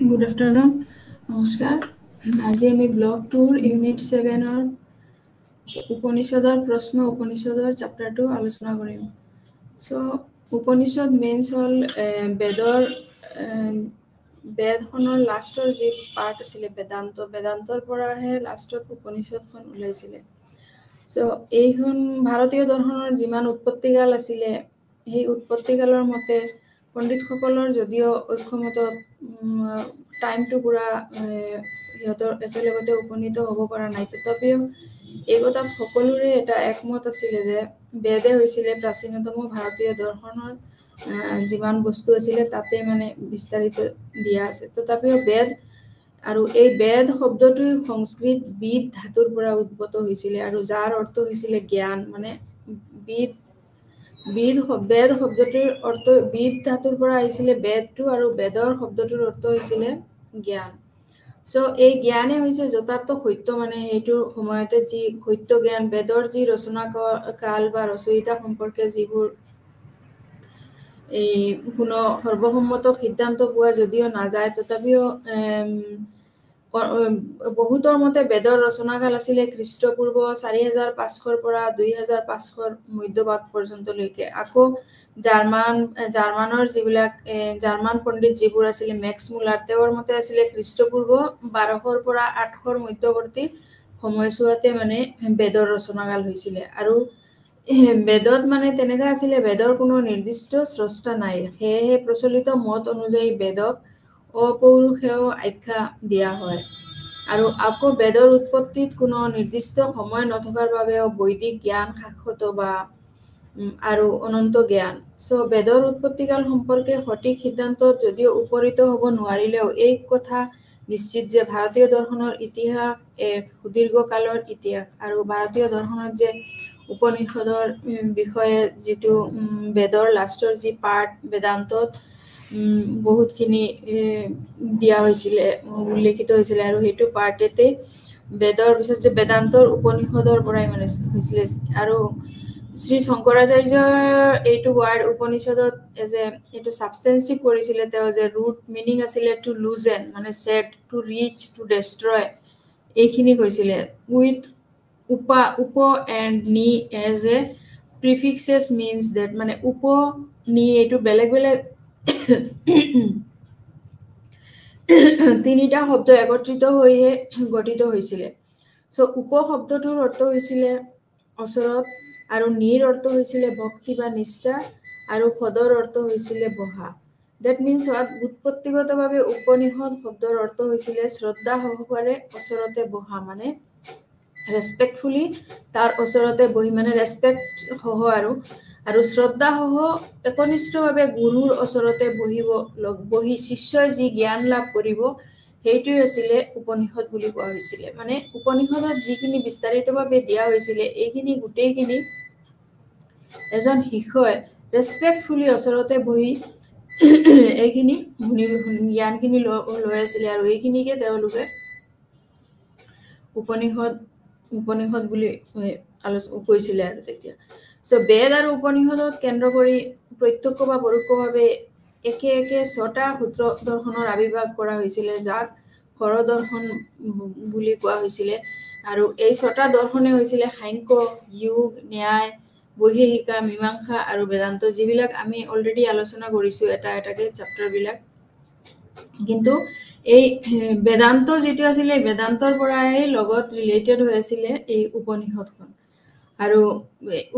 Good afternoon. নমস্কাৰ। আজি আমি ব্লক 2 ইউনিট 7 উপনিষদৰ প্ৰশ্ন উপনিষদৰ চেপ্টাৰটো আলোচনা কৰিম। সো উপনিষদ মেইনছ হ'ল বেদখনৰ লাষ্টৰ যি পাৰ্ট আছিলে বেদান্তৰ পৰাহে লাষ্টত উপনিষদখন ওলাইছিলে। সো এইখন ভাৰতীয় দৰ্শনৰ যিমান উৎপত্তিকাল আছিলে সেই উৎপত্তিকালৰ মতে পণ্ডিতসকলৰ যদিও ঐক্যমতত টাইমটো পুৰা সিহঁতৰ একেলগতে উপনীত হ'ব পৰা নাই, তথাপিও এই কথাত সকলোৰে এটা একমত আছিলে যে বেদে হৈছিলে প্ৰাচীনতম ভাৰতীয় দৰ্শনৰ যিমান বস্তু আছিলে তাতে মানে বিস্তাৰিত দিয়া আছে। তথাপিও বেদ আৰু এই বেদ শব্দটোই সংস্কৃত বিদ ধাতুৰ পৰা উদ্ভূত হৈছিলে আৰু যাৰ অৰ্থ হৈছিলে জ্ঞান। মানে বেদ শব্দটোৰ অৰ্থ বিদ ধাতুৰ পৰা আহিছিলে বেদটো, আৰু বেদৰ শব্দটোৰ অৰ্থ হৈছিলে জ্ঞান। সো এই জ্ঞানে হৈছে যথাৰ্থ সত্য, মানে সেইটোৰ সময়তে যি সত্য জ্ঞান, বেদৰ যি ৰচনা কাল বা ৰচয়িতা সম্পৰ্কে যিবোৰ এই কোনো সৰ্বসন্মত সিদ্ধান্ত পোৱা যদিও নাযায়, তথাপিও বহুতৰ মতে বেদৰ ৰচনাকাল আছিলে খ্ৰীষ্টপূৰ্ব 4500 পৰা 2500 মধ্যভাগ পৰ্যন্তলৈকে। আকৌ জাৰ্মানৰ যিবিলাক জাৰ্মান পণ্ডিত যিবোৰ আছিলে মেক্স মুলাৰ, তেওঁৰ মতে আছিলে খ্ৰীষ্টপূৰ্ব 1200 পৰা 800 মধ্যৱৰ্তী সময়ছোৱাতে মানে বেদৰ ৰচনাকাল হৈছিলে। আৰু বেদত মানে তেনেকা আছিলে, বেদৰ কোনো নিৰ্দিষ্ট স্ৰষ্টা নাই, সেয়েহে প্ৰচলিত মত অনুযায়ী বেদক অপৌৰুষেয় আখ্যা দিয়া হয়। আৰু আকৌ বেদৰ উৎপত্তিত কোনো নিৰ্দিষ্ট সময় নথকাৰ বাবেও বৈদিক জ্ঞান শাশ্বত বা আৰু অনন্ত জ্ঞান। সো বেদৰ উৎপত্তিকাল সম্পৰ্কে সঠিক সিদ্ধান্তত যদিও উপনীত হ'ব নোৱাৰিলেও এই কথা নিশ্চিত যে ভাৰতীয় দৰ্শনৰ ইতিহাস এক সুদীৰ্ঘকালৰ ইতিহাস। আৰু ভাৰতীয় দৰ্শনত যে উপনিষদৰ বিষয়ে যিটো বেদৰ লাষ্টৰ যি পাৰ্ট বেদান্তত বহুতখিনি দিয়া হৈছিলে, উল্লেখিত হৈছিলে, আৰু সেইটো পাৰ্টেতে বেদৰ পিছত যে বেদান্তৰ উপনিষদৰ পৰাই মানে হৈছিলে। আৰু শ্ৰী শংকৰাচাৰ্যৰ এইটো ৱাৰ্ড উপনিষদত এইটো ছাবষ্টেন্সিভ কৰিছিলে তেওঁ, যে ৰুট মিনিং আছিলে টু লুজেন, মানে set, to reach, to destroy, এইখিনি কৈছিলে। উইথ উপ এণ্ড নি as a prefixes means that, মানে উপ নি এইটো বেলেগ বেলেগ তিনিটা শব্দ একত্ৰিত হৈহে গঠিত হৈছিলে। সো উপ শব্দটোৰ অৰ্থ হৈছিলে ওচৰত, আৰু নিৰ অৰ্থ হৈছিলে ভক্তি বা নিষ্ঠা, আৰু সদৰ অৰ্থ হৈছিলে বহা। ডেট মিনছ উৎপত্তিগতভাৱে উপনিষদ শব্দৰ অৰ্থ হৈছিলে শ্ৰদ্ধা সহকাৰে ওচৰতে বহা, মানে ৰেচপেক্টফুলি তাৰ ওচৰতে বহি, মানে ৰেচপেক্ট সহ আৰু শ্ৰদ্ধা সহ একনিষ্ঠভাৱে গুৰুৰ ওচৰতে বহি শিষ্যই যি জ্ঞান লাভ কৰিব সেইটোৱে আছিলে উপনিষদ বুলি কোৱা হৈছিলে। মানে উপনিষদত যিখিনি বিস্তাৰিতভাৱে দিয়া হৈছিলে এইখিনি গোটেইখিনি এজন শিষ্যই ৰেচপেক্টফুলি ওচৰতে বহি এইখিনি জ্ঞানখিনি লৈ আছিলে, আৰু এইখিনিকে তেওঁলোকে উপনিষদ বুলি কৈছিলে আৰু তেতিয়া। সো বেদ আৰু উপনিষদত কেন্দ্ৰ কৰি প্ৰত্যক্ষ বা পৰোক্ষভাৱে একে 6টা সূত্ৰ দৰ্শনৰ আৱিৰ্ভাৱ কৰা হৈছিলে, যাক হৰ দৰ্শন বুলি কোৱা হৈছিলে। আৰু এই 6টা দৰ্শনে হৈছিলে সাংখ্য, যোগ, ন্যায়, বৈশেষিকা, মীমাংসা আৰু বেদান্ত, যিবিলাক আমি অলৰেডি আলোচনা কৰিছোঁ এটাকে চেপ্টাৰবিলাক। কিন্তু এই বেদান্ত যিটো আছিলে বেদান্তৰ পৰাই লগত ৰিলেটেড হৈ আছিলে এই উপনিষদখন। আৰু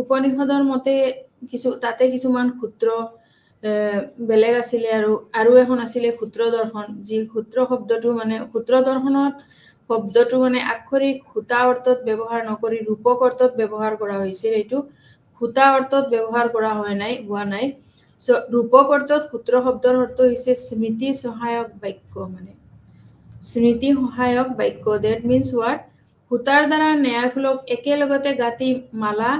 উপনিষদৰ মতে তাতে কিছুমান সূত্ৰ বেলেগ আছিলে, আৰু এখন আছিলে সূত্ৰ দৰ্শন, যি সূত্ৰ শব্দটো মানে সূত্ৰ দৰ্শনত শব্দটো মানে আক্ষৰিক সূতা অৰ্থত ব্যৱহাৰ নকৰি ৰূপক অৰ্থত ব্যৱহাৰ কৰা হৈছিল। এইটো সূতা অৰ্থত ব্যৱহাৰ কৰা হোৱা নাই। সো ৰূপক অৰ্থত সূত্ৰ শব্দৰ অৰ্থ হৈছে স্মৃতি সহায়ক বাক্য, মানে স্মৃতি সহায়ক বাক্য। ডেট মিনছ সূতাৰ দ্বাৰা ন্যায়ফলক একেলগতে গাঁঠি মালা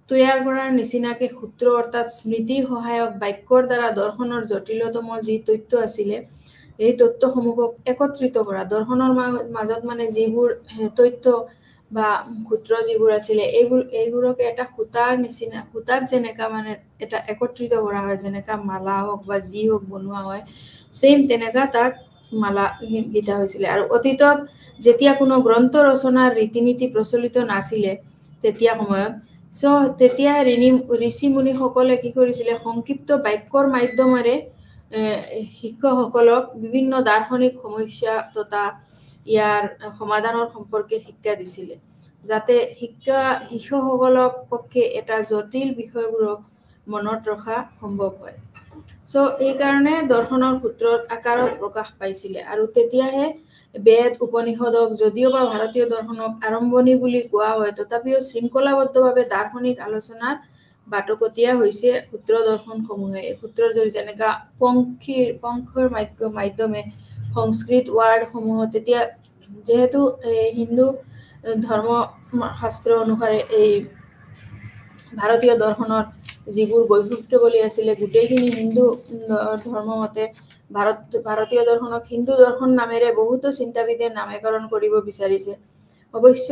তৈয়াৰ কৰাৰ নিচিনাকে সূত্ৰ অৰ্থাৎ স্মৃতি সহায়ক বাক্যৰ দ্বাৰা দৰ্শনৰ জটিলতম যি তথ্য আছিলে এই তথ্যসমূহক একত্ৰিত কৰা। দৰ্শনৰ মাজত মানে যিবোৰ তথ্য বা সূত্ৰ যিবোৰ আছিলে এইবোৰক এটা সূতাত যেনেকা মানে এটা একত্ৰিত কৰা হয়, যেনেকা মালা হওক বা যি হওক বনোৱা হয়, ছেম তেনেকা তাক মালা গীতা হৈছিলে আৰু অতীতত যেতিয়া কোনো গ্ৰন্থ ৰচনাৰ ৰীতি নীতি প্ৰচলিত নাছিলে তেতিয়া সময়ত তেতিয়া ঋষি মুনিসকলে কি কৰিছিলে সংক্ষিপ্ত বাক্যৰ মাধ্যমেৰে শিক্ষকসকলক বিভিন্ন দাৰ্শনিক সমস্যা তথা ইয়াৰ সমাধানৰ সম্পৰ্কে শিক্ষা দিছিলে যাতে শিক্ষকসকলক পক্ষে এটা জটিল বিষয়বোৰক মনত ৰখা সম্ভৱ হয় এইকাৰণে দৰ্শনৰ সূত্ৰত আকাৰত প্ৰকাশ পাইছিলে আৰু তেতিয়াহে বেদ উপনিষদক যদিও বা ভাৰতীয় দৰ্শনক আৰম্ভণি বুলি কোৱা হয় তথাপিও শৃংখলাবদ্ধভাৱে দাৰ্শনিক আলোচনাৰ বাটকটীয়া হৈছে সূত্ৰ দৰ্শনসমূহে এই সূত্ৰৰ জৰিয়তে যেনেকা পংখৰ মাধ্যমে সংস্কৃত ৱাৰ্ডসমূহ তেতিয়া যেহেতু হিন্দু ধৰ্ম শাস্ত্ৰ অনুসাৰে এই ভাৰতীয় দৰ্শনৰ যিবোৰ বৈশিষ্ট্যৱলী আছিলে গোটেইখিনি হিন্দু ধৰ্ম মতে ভাৰতীয় দৰ্শনক হিন্দু দৰ্শন নামেৰে বহুতো চিন্তাবিদে নামকৰণ কৰিব বিচাৰিছে অৱশ্য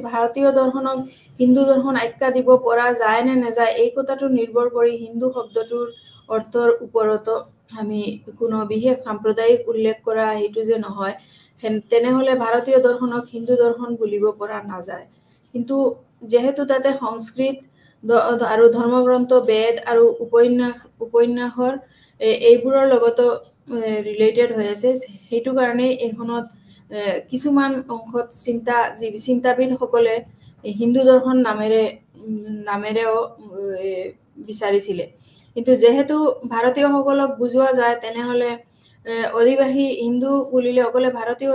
ভাৰতীয় দৰ্শনক হিন্দু দৰ্শন আখ্যা দিব পৰা যায় নে নাযায় এই কথাটো নিৰ্ভৰ কৰি হিন্দু শব্দটোৰ অৰ্থৰ ওপৰতো আমি কোনো বিশেষ সাম্প্ৰদায়িক উল্লেখ কৰা সেইটো যে নহয় তেনেহলে ভাৰতীয় দৰ্শনক হিন্দু দৰ্শন বুলিব পৰা নাযায় কিন্তু যেহেতু তাতে সংস্কৃত আৰু ধৰ্মগ্ৰন্থ বেদ আৰু উপন্যাসৰ এইবোৰৰ লগতো ৰিলেটেড হৈ আছে সেইটো কাৰণে এইখনত কিছুমান অংশত চিন্তাবিদসকলে হিন্দু দৰ্শন নামেৰেও বিচাৰিছিলে কিন্তু যেহেতু ভাৰতীয়সকলক বুজোৱা যায় তেনেহলে অধিবাসী হিন্দু বুলিলে অকলে ভাৰতীয়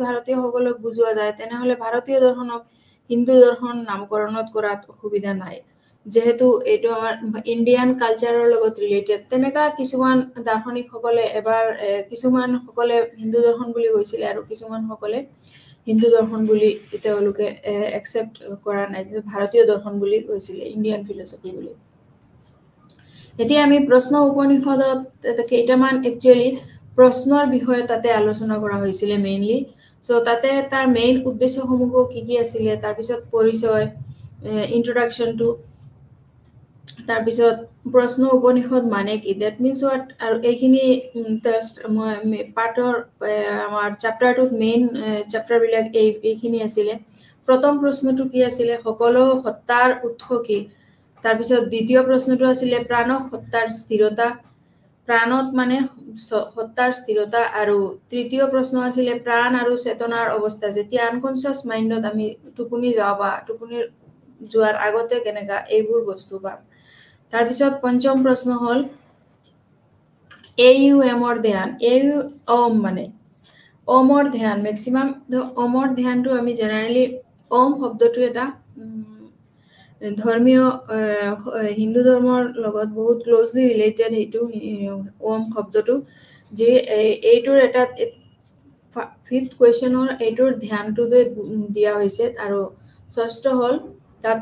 ভাৰতীয়সকলক বুজোৱা যায় তেনেহলে ভাৰতীয় দৰ্শনক হিন্দু দৰ্শন নামকৰণত কৰাত অসুবিধা নাই যেহেতু এইটো আমাৰ ইণ্ডিয়ান কালচাৰৰ লগত ৰিলেটেড তেনেকা কিছুমান দাৰ্শনিকসকলে কিছুমান সকলে হিন্দু দৰ্শন বুলি কৈছিলে আৰু কিছুমান সকলে হিন্দু দৰ্শন বুলি তেওঁলোকে একচেপ্ট কৰা নাই ভাৰতীয় দৰ্শন বুলি কৈছিলে ইণ্ডিয়ান ফিলচফি বুলি এতিয়া আমি প্ৰশ্ন উপনিষদত কেইটামান একচুৱেলি প্ৰশ্নৰ বিষয়ে তাতে আলোচনা কৰা হৈছিলে মেইনলি তাতে তাৰ মেইন উদ্দেশ্যসমূহ কি আছিলে তাৰপিছত পৰিচয় ইন্ট্ৰডাকশনটো তাৰপিছত প্ৰশ্ন উপনিষদ মানে কি দ্যাট মিন্স হোৱাট আৰু এইখিনি পাৰ্টৰ আমাৰ চেপ্টাৰটোত মেইন চেপ্টাৰবিলাক এইখিনি আছিলে প্ৰথম প্ৰশ্নটো কি আছিলে সকলো সত্তাৰ উৎস কি তাৰপিছত দ্বিতীয় প্ৰশ্নটো আছিলে প্ৰাণ সত্তাৰ স্থিৰতা প্ৰাণত মানে সত্তাৰ স্থিৰতা আৰু তৃতীয় প্ৰশ্ন আছিলে প্ৰাণ আৰু চেতনাৰ অৱস্থা যেতিয়া আনকনচিয়াছ মাইণ্ডত আমি টোপনি যাওঁ বা টোপনি যোৱাৰ আগতে কেনেকা এইবোৰ বস্তু বা তাৰপিছত পঞ্চম প্ৰশ্ন হল AUMৰ ধ্যান ওম মানে ওমৰ ধ্যান মেক্সিমাম ওমৰ ধ্যানটো আমি জেনাৰেলি ওম শব্দটো এটা ধৰ্মীয় হিন্দু ধৰ্মৰ লগত বহুত ক্লোজলি ৰিলেটেড এইটো ওম শব্দটো যে এইটোৰ এটা ফিফথ কুৱেশ্যনৰ এইটোৰ ধ্যানটো যে দিয়া হৈছে আৰু ষষ্ঠ হল তাত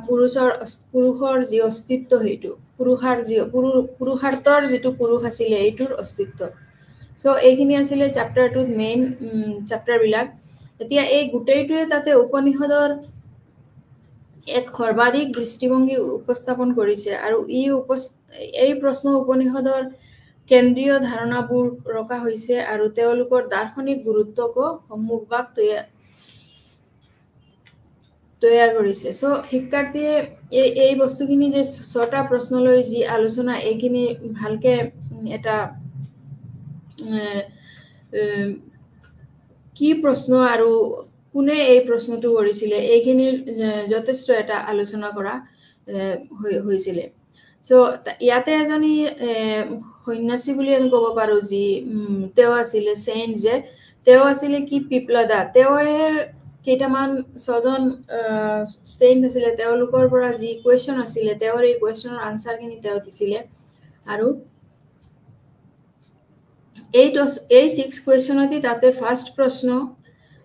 পুৰুষৰ যি অস্তিত্ব সেইটো পুৰুষাৰ্থৰ যিটো পুৰুষ আছিলে এইটোৰ অস্তিত্ব এইখিনি আছিলে চেপ্টাৰটোত মেইন চেপ্টাৰবিলাক এতিয়া এই গোটেইটোৱে তাতে উপনিষদৰ এক সৰ্বাধিক দৃষ্টিভংগী উপস্থাপন কৰিছে আৰু এই প্ৰশ্ন উপনিষদৰ কেন্দ্ৰীয় ধাৰণাবোৰ ৰখা হৈছে আৰু তেওঁলোকৰ দাৰ্শনিক গুৰুত্বকো সন্মুখভাগ তৈয়াৰ কৰিছে শিক্ষাৰ্থীয়ে এই বস্তুখিনি যে ছটা প্ৰশ্নলৈ যি আলোচনা এইখিনি ভালকে এটা কি প্ৰশ্ন আৰু কোনে এই প্ৰশ্নটো কৰিছিলে এইখিনিৰ যথেষ্ট এটা আলোচনা কৰা হৈছিলে ইয়াতে এজনী সন্যাসী বুলি আমি ক'ব পাৰো যি তেওঁ আছিলে চেইণ্ট যে তেওঁ আছিলে কি পিপলদা তেওঁৱে কেইটামান ছজন চেইণ্ট আছিলে তেওঁলোকৰ পৰা যি কুৱেশ্যন আছিলে তেওঁৰ এই কুৱেশ্যনৰ আনচাৰখিনি তেওঁ দিছিলে আৰু এই 6 কুৱেশ্যনতে তাতে ফাৰ্ষ্ট প্ৰশ্ন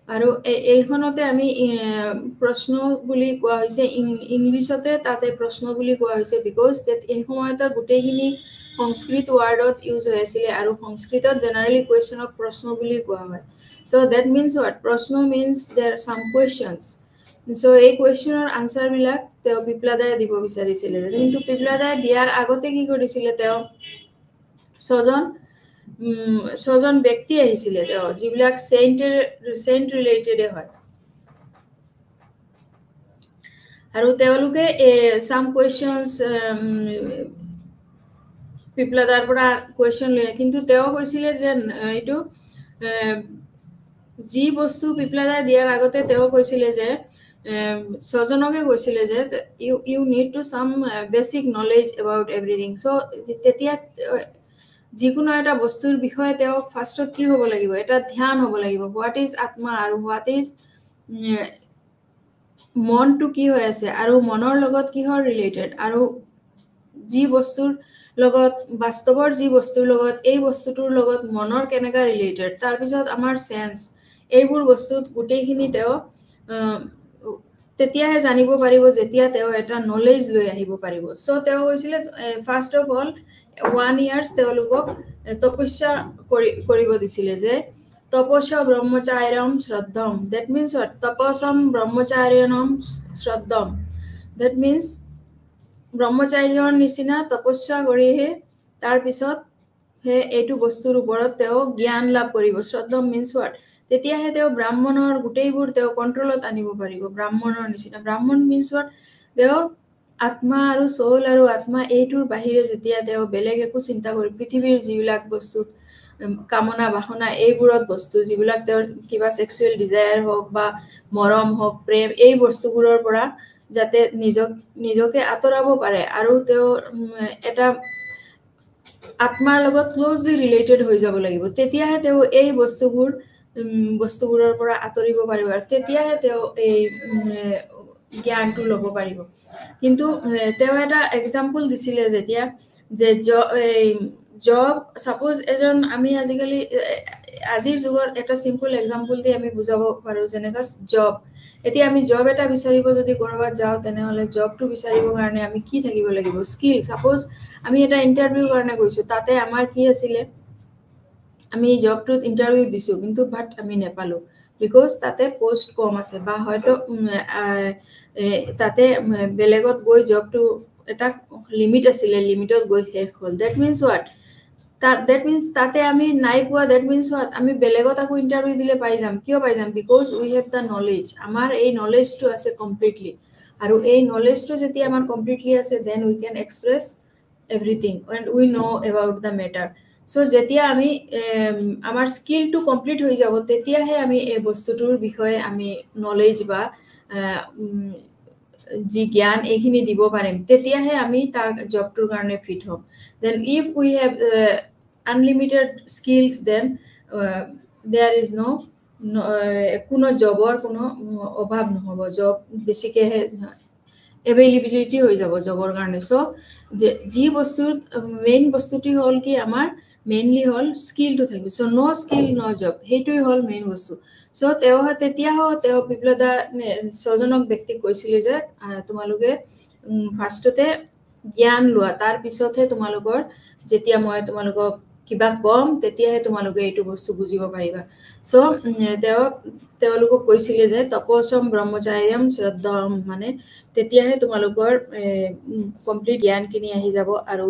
আৰু এইখনতে আমি প্ৰশ্ন বুলি কোৱা হৈছে ইংলিছতে তাতে প্ৰশ্ন বুলি কোৱা হৈছে বিকজ এই সময়তে গোটেইখিনি সংস্কৃত ৱাৰ্ডত ইউজ হৈ আছিলে আৰু সংস্কৃতত জেনাৰেলি কুৱেশ্যনক প্ৰশ্ন বুলি কোৱা হয় that means what প্ৰশ্ন means there are some questions এই কুৱেশ্যনৰ আনচাৰবিলাক তেওঁ পিপলাদাই দিব বিচাৰিছিলে কিন্তু পিপলাদাই দিয়াৰ আগতে কি কৰিছিলে তেওঁ ছজন ছজন ব্যক্তি আহিছিলে তেওঁ যিবিলাক সেন্ট ৰিলেটেড হয় আৰু তেওঁলোকে some questions পিপলাদাৰ পৰা কোৱেশ্চন লয় কিন্তু তেওঁ কৈছিলে যে এইটো যি বস্তু পিপলাদাৰ দিয়াৰ আগতে তেওঁ কৈছিলে যে ছজনকে কৈছিলে যে you need to some basic knowledge about everything so তেতিয়া যিকোনো এটা বস্তুৰ বিষয়ে তেওঁ ফাৰ্ষ্টত কি হ'ব লাগিব এটা ধ্যান হ'ব লাগিব হোৱাট ইজ আত্মা আৰু হোৱাট ইজ মনটো কি হৈ আছে আৰু মনৰ লগত কিহৰ ৰিলেটেড আৰু যি বস্তুৰ লগত বাস্তৱৰ যি বস্তুৰ লগত এই বস্তুটোৰ লগত মনৰ কেনেকা ৰিলেটেড তাৰ পিছত আমাৰ সেন্স এইবোৰ বস্তুত গোটেইখিনি তেওঁ তেতিয়াহে জানিব পাৰিব যেতিয়া তেওঁ এটা নলেজ লৈ আহিব পাৰিব সো তেওঁ কৈছিলে ফাৰ্ষ্ট অফ অল 1 ইয়াৰ্স তেওঁলোকক তপস্যা কৰিব দিছিলে যে তপস্য ব্ৰহ্মচাৰ্যম শ্ৰদ্ধম that means what tapasam brahmacharyanam শ্ৰদ্ধম that means ব্ৰহ্মচাৰ্যৰ নিচিনা তপস্যা কৰিহে তাৰ পিছত হে এইটো বস্তুৰ ওপৰত তেওঁ জ্ঞান লাভ কৰিব শ্ৰদ্ধম means what তেতিয়াহে তেওঁ ব্ৰাহ্মণৰ গোটেইবোৰ তেওঁ কন্ট্ৰোলত আনিব পাৰিব ব্ৰাহ্মণৰ নিচিনা ব্ৰাহ্মণ means what তেওঁ আত্মা আৰু সোল আৰু আত্মা এইটোৰ বাহিৰে যেতিয়া তেওঁ বেলেগ একো চিন্তা কৰি পৃথিৱীৰ যিবিলাক বস্তু কামনা বাসনা এইবোৰত বস্তু যিবিলাক তেওঁৰ কিবা সেক্সুৱেল ডিজায়াৰ হওক বা মৰম হওক প্ৰেম এই বস্তুবোৰৰ পৰা যাতে নিজকে আতৰাব পাৰে আৰু তেওঁ এটা আত্মাৰ লগত ক্লোজলি ৰিলেটেড হৈ যাব লাগিব তেতিয়াহে তেওঁ এই বস্তুবোৰৰ পৰা আতৰিব পাৰিব আৰু তেতিয়াহে তেওঁ এই জ্ঞানটো ল'ব পাৰিব কিন্তু তেওঁ এটা এক্সাম্পল দিছিলে যেতিয়া যে জব সাপোজ এজন আমি আজিকালি আজিৰ যুগত এটা সিম্পল এক্সাম্পল দি আমি বুজাব পাৰো যেনেকা জব এতিয়া আমি জব এটা বিচাৰিব যদি কৰবাত যাও তেনেহলে জবটো বিচাৰিবৰ কাৰণে আমি কি থাকিব লাগিব স্কিল সাপোজ আমি এটা ইন্টাৰভিউ কাৰণে গৈছো তাতে আমাৰ কি আছিলে আমি জবটোত ইন্টাৰভিউ দিছো কিন্তু বাট আমি নেপালো বিকজ তাতে পোষ্ট কম আছে বা হয়তো তাতে বেলেগত গৈ জবটো এটা লিমিট আছিলে লিমিটত গৈ শেষ হ'ল that means what that means তাতে আমি নাই পোৱা that means what আমি বেলেগত আকো ইন্টাৰভিউ দিলে পাই যাম কিয় পাই যাম because we have the knowledge আমাৰ এই নলেজটো আছে কমপ্লিটলি আৰু এই নলেজটো যেতিয়া আমাৰ কমপ্লিটলি আছে then we can express everything and we know about the matter so যেতিয়া আমি আমাৰ স্কিলটো কমপ্লিট হৈ যাব তেতিয়াহে আমি এই বস্তুটোৰ বিষয়ে আমি নলেজ বা যি জ্ঞান এইখিনি দিব পাৰিম তেতিয়াহে আমি তাৰ জবটোৰ কাৰণে ফিট হ'ম then if we have unlimited skills then there is no কোনো জবৰ কোনো অভাৱ নহব জব বেছিকে এভেইলেবিলিটি হৈ যাব জবৰ কাৰণে সো যি বস্তুৰ মেইন বস্তুটি হ'ল কি আমাৰ মেইনলি হ'ল স্কিলটো থাকিব সো নো স্কিল নো জব হেইটোই হ'ল মেইন বস্তু সো তেওঁ পিপলাদা ছজনক ব্যক্তি কৈছিলে যে তোমালোকে ফাৰ্ষ্টতে জ্ঞান লোৱা তাৰ পিছতহে তোমালোকৰ যেতিয়া মই তোমালোকক কিবা কম তেতিয়াহে তোমালোকে এইটো বস্তু বুজিব পাৰিবা সো তেওঁলোকক কৈছিলে যে তপস্যম ব্ৰহ্মচাৰ্যম শ্ৰদ্ধম মানে তেতিয়াহে তোমালোকৰ কমপ্লিট জ্ঞানখিনি আহি যাব আৰু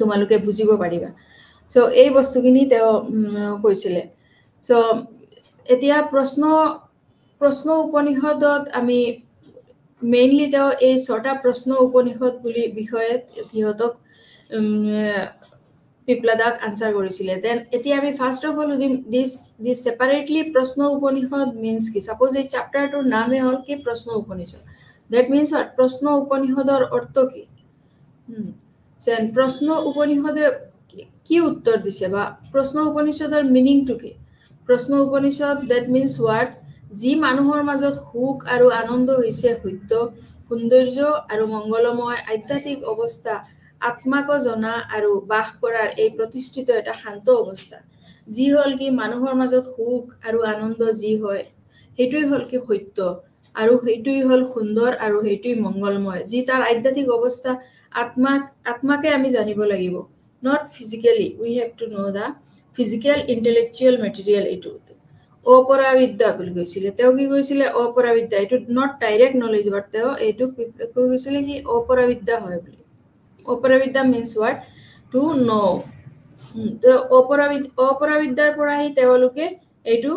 তোমালোকে বুজিব পাৰিবা সো এই বস্তুখিনি তেওঁ কৈছিলে সো এতিয়া প্ৰশ্ন উপনিষদত আমি মেইনলি তেওঁ এই ছটা প্ৰশ্ন উপনিষদ বুলি বিষয়ে হিহঁতক পিপলাদাক আনসাৰ কৰিছিলে দেন এতিয়া আমি ফাৰ্স্ট অফ অল দিস সেপাৰেটলি প্ৰশ্ন উপনিষদ মিন্স কি সাপোজ এই চ্যাপ্টাৰটোৰ নামে হ'ল কি প্ৰশ্ন উপনিষদ দ্যাট মিন্স হোৱাট প্ৰশ্ন উপনিষদৰ অৰ্থ কি যেন প্ৰশ্ন উপনিষদে কি উত্তৰ দিছে বা প্ৰশ্ন উপনিষদৰ মিনিংটো কি প্ৰশ্ন উপনিষদ দ্যাট মিন্স হোৱাট যি মানুহৰ মাজত সুখ আৰু আনন্দ হৈছে সত্য সৌন্দৰ্য আৰু মংগলময় আধ্যাত্মিক অৱস্থা আত্মাক জনা আৰু বাস কৰাৰ এই প্ৰতিষ্ঠিত এটা শান্ত অৱস্থা যি হল কি মানুহৰ মাজত সুখ আৰু আনন্দ যি হয় হেইটোই হল কি সত্য আৰু হেইটোই হল সুন্দৰ আৰু হেইটোই মংগলময় যি তাৰ আধ্যাত্মিক অৱস্থা আত্মাকে আমি জানিব লাগিব not physically we have to know the physical intellectual material এটো অপৰাবিদ্যা বুলি কৈছিলে তেওঁ কি কৈছিলে অপৰাবিদ্যা এটো not direct knowledge but তেওঁ এটো কৈছিলে কি অপৰাবিদ্যা হয় বুলি অপৰাবিদ্যা means what to know তো অপৰাবিদ্যাৰ পৰা হি তেওঁলোকে এইটো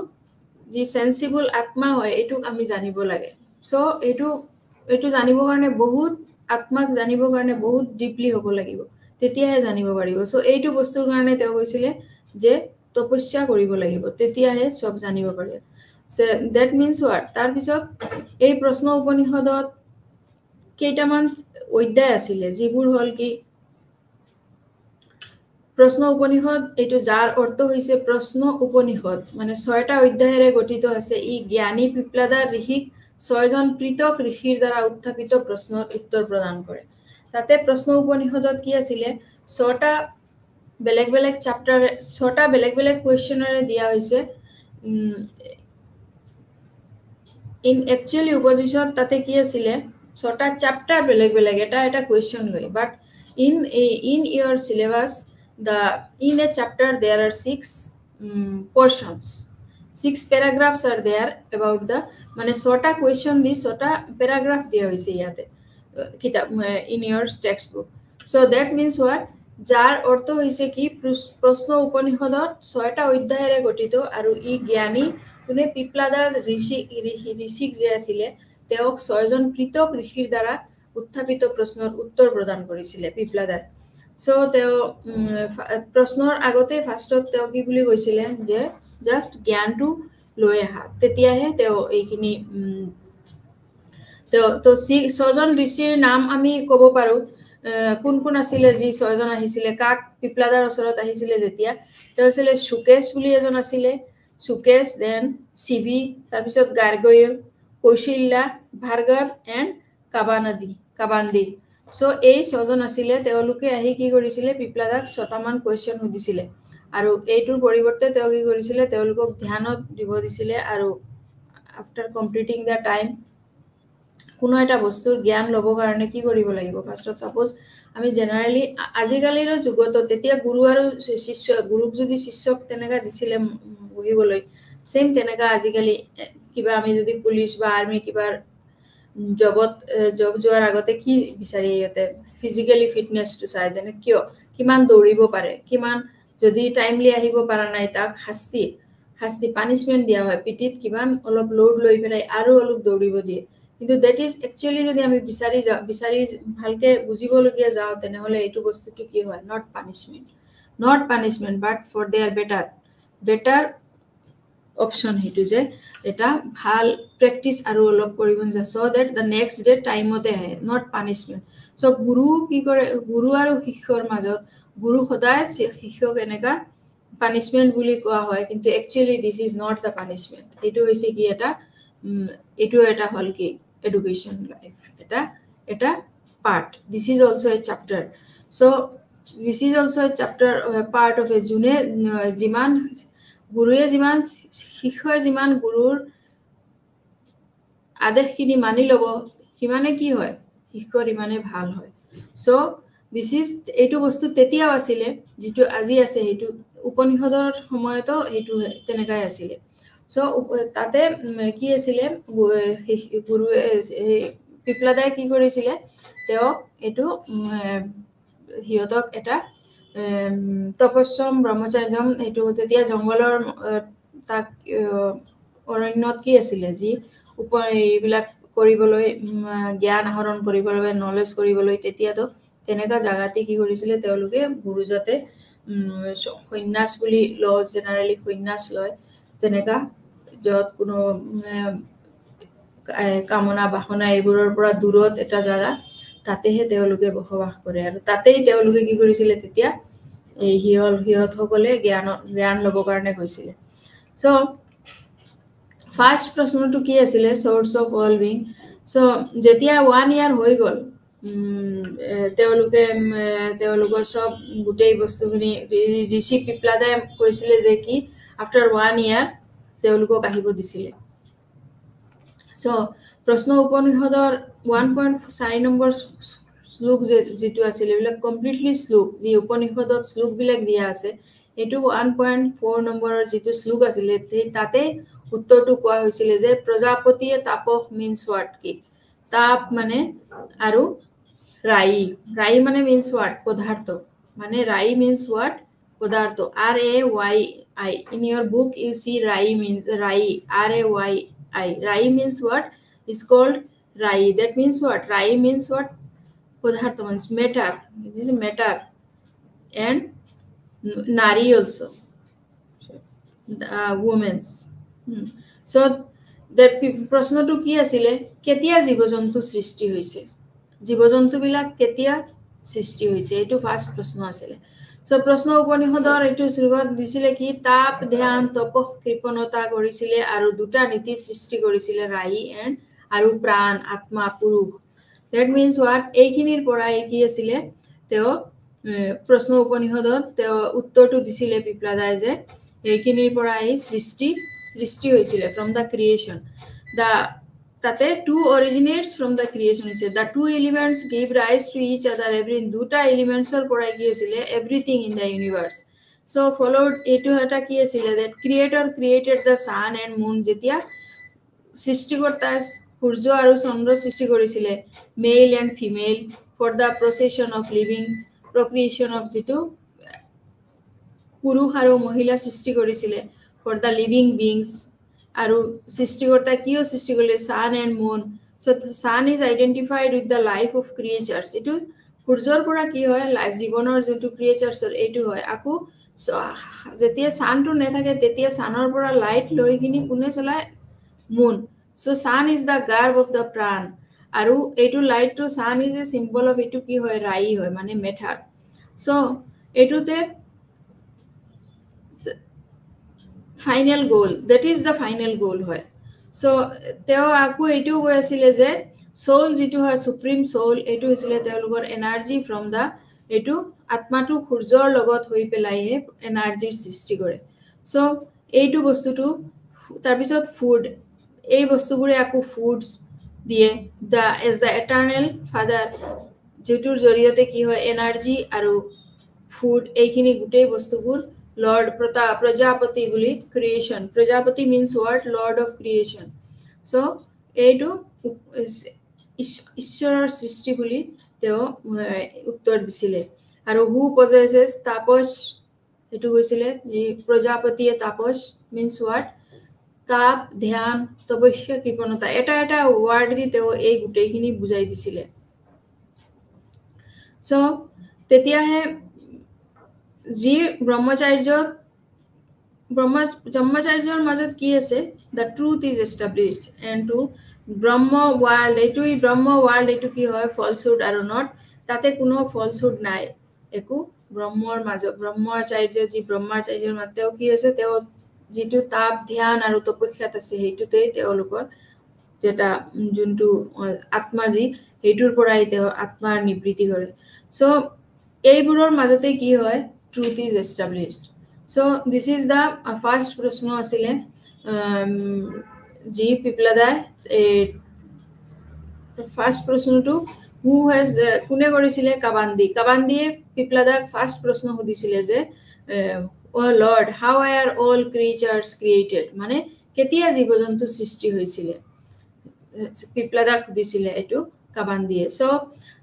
যি সেন্সিবল আত্মা হয় এইটো আমি জানিব লাগে সো এইটো জানিবৰ কাৰণে বহুত আত্মাক জানিবৰ কাৰণে বহুত ডিপলি হ'ব লাগিব তেতিয়াহে জানিব পাৰিব সো এইটো বস্তুৰ কাৰণে তেওঁ কৈছিলে যে তপস্যা কৰিব লাগিব তেতিয়াহে সব জানিব পাৰিব সো দ্যাট মিন্স হোৱাট তাৰ পিছত এই প্ৰশ্ন উপনিষদত কেইটামান অধ্যায় আছিলে যিবোৰ হল কি প্ৰশ্ন উপনিষদ এইটো যাৰ অৰ্থ হৈছে প্ৰশ্ন উপনিষদ মানে 6টা অধ্যায়েৰে গঠিত আছে ই জ্ঞানী পিপ্লাদাৰ ঋষিক 6জন পৃথক ঋষিৰ দ্বাৰা উত্থাপিত প্ৰশ্নৰ উত্তৰ প্ৰদান কৰে তাতে প্ৰশ্ন উপনিষদত কি আছিলে 6টা বেলেগ বেলেগ চ্যাপ্টাৰ 6টা বেলেগ বেলেগ কোৱেশ্চনৰে দিয়া হৈছে ইন একচুয়ালি উপনিষদ তাতে কি আছিলে 6টা চ্যাপ্টাৰ বেলেগ বেলেগ এটা কোৱেশ্চন লয় বাট in your syllabus in a chapter there are 6 portions 6 paragraphs are there about the মানে 6টা কোৱেশ্চন দি 6টা প্যাৰাগ্ৰাফ দিয়া হৈছে ইয়াতে কিতাপ in your textbook so that means what যাৰ অৰ্থ হৈছে কি প্ৰশ্ন উপনিষদত 6টা অধ্যায়েৰে গঠিত আৰু ই জ্ঞানী কোনে পিপ্লাদাস ঋষিক যে আছিলে তেওঁক 6জন পৃথক ঋষিৰ দ্বাৰা উত্থাপিত প্ৰশ্নৰ উত্তৰ প্ৰদান কৰিছিলে পিপ্লাদাই সো তেওঁ প্ৰশ্নৰ আগতে ফাৰ্ষ্টত তেওঁ কি বুলি কৈছিলে যে জাস্ট জ্ঞানটো লৈ আহা তেতিয়াহে তেওঁ এইখিনি তো 6জন ঋষিৰ নাম আমি ক'ব পাৰো কোন কোন আছিলে যি 6জন আহিছিলে কাক পিপ্লাদাৰ ওচৰত আহিছিলে যেতিয়া তেওঁ আছিলে সুকেশ বুলি এজন আছিলে সুকেশ দেন শিবি তাৰ পিছত গাৰ্গয় কৌশল্যা ভাৰ্গৱ এণ্ড কাবান্দি সো এই 6জন আছিলে তেওঁলোকে আহি কি কৰিছিলে পিপ্লাদাক 6টামান কোৱেশ্চন সুধিছিলে আৰু এইটোৰ পৰিৱৰ্তে তেওঁ কি কৰিছিলে তেওঁলোকক ধ্যানত দিব দিছিলে আৰু আফটাৰ কমপ্লিটিং দা টাইম কোনো এটা বস্তুৰ জ্ঞান ল'ব কাৰণে কি কৰিব লাগিব ফাৰ্ষ্টত সাপোজ আমি জেনাৰেলি আজিকালিৰ যুগত তেতিয়া গুৰু আৰু শিষ্য গুৰুক যদি শিষ্যক তেনেকা দিছিলে বহিবলৈ সেম তেনেকা আজিকালি কিবা আমি যদি পুলিশ বা আৰ্মি কিবা জব যোৱাৰ আগতে কি বিচাৰি ইয়াতে ফিজিক্যালি ফিটনেসটো চাই যেনে কিয় কিমান দৌৰিব পাৰে কিমান যদি টাইমলি আহিব পৰা নাই তাক শাস্তি পানিশমেন্ট দিয়া হয় পিটিত কিমান অলপ লোড লৈ পেলাই আৰু অলপ দৌৰিব দিয়ে কিন্তু দ্যাট ইজ একচুয়ালি যদি আমি বিচাৰি ভালকে বুজিবলগীয়া যাও তেনেহলে এইটো বস্তুটো কি হয় not punishment but for their better option হিটো যে এটা ভাল প্ৰেক্টিস আৰু অলপ কৰিব যা so that the next day time মতে আহে not punishment so গুৰু কি কৰে গুৰু আৰু শিষ্যৰ মাজত গুৰু সদায় শিষ্যক এনেকা punishment বুলি কোৱা হয় কিন্তু actually this is not the punishment এইটো হৈছে কি এটা হল কি education life এটা part this is also a chapter so this is also a chapter part of a june jiman গুৰুয়ে যিমান শিষ্যই যিমান গুৰুৰ আদেশখিনি মানি লব সিমানে কি হয় শিষ্যৰ ইমানে ভাল হয় সো দিস ইজ এইটো বস্তু তেতিয়াও আছিলে যেটো আজি আছে হেতু উপনিষদৰ সময়তো হেতু তেনেকাই আছিলে সো তাতে কি আছিলে গুৰু পিপ্লাদাই কি কৰিছিলে তেওঁক এটো হিয়তক এটা তপস্যম ব্ৰহ্মচাৰ্যম এটো তেতিয়া জংগলৰ তাক অৰণ্যত কি আছিলে যি এইবিলাক কৰিবলৈ জ্ঞান আহৰণ কৰিবলৈ নলেজ কৰিবলৈ তেতিয়াতো তেনেকা জাগাতে কি কৰিছিলে তেওঁলোকে গুৰুজতে সন্ন্যাস বুলি ল জেনাৰেলি সন্ন্যাস লয় তেনেকা যত কোনো কামনা বাসনা এইবোৰৰ পৰা দূৰত এটা জাগা তাতেহে তেওঁলোকে বসবাস কৰে আৰু তাতেই তেওঁলোকে কি কৰিছিলে তেতিয়া এই হিয়ত সকলে জ্ঞান ল'ব কাৰণে গৈছিলে সো ফাৰ্স্ট প্ৰশ্নটো কি আছিলে source of all being so যেতিয়া 1 ইয়াৰ হৈ গল তেওঁলোকৰ সব গুটেই বস্তুখিনি ঋষি পিপ্লাদাই কৈছিলে যে কি আফটাৰ 1 ইয়াৰ তেওঁলোকক আহিব দিছিলে সো প্ৰশ্ন উপনিষদৰ 1.4 নম্বৰ শ্লোক যেটো আছিল এইবিলাক কমপ্লিটলি শ্লোক যি উপনিষদত শ্লোক বিলাক দিয়া আছে এটো 1.4 নম্বৰৰ যেটো শ্লোক আছিল তাতে উত্তৰটো কোৱা হৈছিল যে প্ৰজাপতিয়ে তাপস মিন্স হোৱাট কি তাপ মানে আৰু ৰাই মানে মিন্স হোৱাট পদাৰ্থ মানে ৰাই মিন্স হোৱাট পদার্থ RAYI. In your book you see Rai means Rai, RAYI. Rai means what? Is called Rai. That means what? Rai means what? Padartha means matter. This is matter. And Nari also. Women's. So that প্রশ্নটো কি আছিল কেতিয়া জীবজন্তু সৃষ্টি হৈছে জীবজন্তু বিলাক কেতিয়া সৃষ্টি হৈছে এটো ফার্স্ট প্ৰশ্ন আছিল সো প্ৰশ্ন উপনিষদৰ এটো শ্লোকত দিছিলে কি তাপ ধ্যান তপস কৃপণতা কৰিছিলে আৰু দুটা নীতি সৃষ্টি কৰিছিলে ৰাই এন্ড আৰু প্ৰাণ আত্মা পুৰুষ that means what এইখিনিৰ পৰা কি আছিল তেও প্ৰশ্ন উপনিষদত তেও উত্তৰটো দিছিলে পিপলাদাই যে এইখিনিৰ পৰা এই সৃষ্টি হৈছিল from the creation the tate two originates from the creation is the two elements gave rise to each other every duta elements or pora ki hoisile everything in the universe so followed etu eta ki asile that creator created the sun and moon jetia সৃষ্টি করতা সূর্য আৰু চন্দ্ৰ সৃষ্টি কৰিছিলে male and female for the procession of living procreation of jitu পুৰুষ আৰু মহিলা সৃষ্টি কৰিছিলে for the living beings aru সৃষ্টিকৰ্তা কিয় সৃষ্টি কৰিলে sun and moon so the sun is identified with the life of creatures etu সূৰ্যৰ পৰা কি হয় জীৱনৰ যেটো creatures এটো হয় আকু যেতিয়া sun টো নেথাকে তেতিয়া sunৰ পৰা লাইট লৈ কিনি কোনে চলাই moon so sun is the garb of the pran aru etu light to sun is a symbol of etu ki hoy rai hoy mane matter so etute final goal that is the final goal hoy so teo aku etu go asile je soul jitu hoy supreme soul etu hisile teolugor energy from the etu atma tu khurjor logot hoi pelai he energy সৃষ্টি কৰে so etu bostu tu tar bisot food ei bostu gure aku foods দিয়ে the as the eternal father jitur জৰিয়তে কি হয় energy আৰু food এইখিনি গুটেই বস্তুবোৰ Lord Prajapati বুলি creation Prajapati means what Lord of creation so etu ঈশ্বৰৰ সৃষ্টি বুলি তেও উত্তৰ দিছিলে আৰু who possesses tapas etu হৈছিলে যে প্ৰজাপতিয়ে tapas means what তাপ ধ্যান তপস্যা কৃপণতা এটা ওয়ার্ড দি তেও এই গুটেখিনি বুজাই দিছিলে so তেতিয়া হে जी ब्रह्मचार्यर মাজত কি আছে the truth is established and to brahma world etu brahma world etu ki hoy falsehood are not tate kuno falsehood nai eku brahmor মাজত ব্রহ্মচার্য ji ব্ৰহ্মচাৰ্যৰ মাতেও কি আছে তেও যেটো তাপ ধ্যান আৰু তপস্যাত আছে হেতুতে তেওলকৰ যেটা জুনটো আত্মা জি হেতুৰ পৰাই তেও আত্মাৰ নিবৃত্তি কৰে so এইবোৰৰ মাজতে কি হয় truth is established so this is the first prashno asile ji pipladai first prashno to who has kune korisile kabandi pipladak first prashno hudisile je oh lord how are all creatures created mane ketia jibojantu srishti hoisile pipladak hudisile etu kabandi so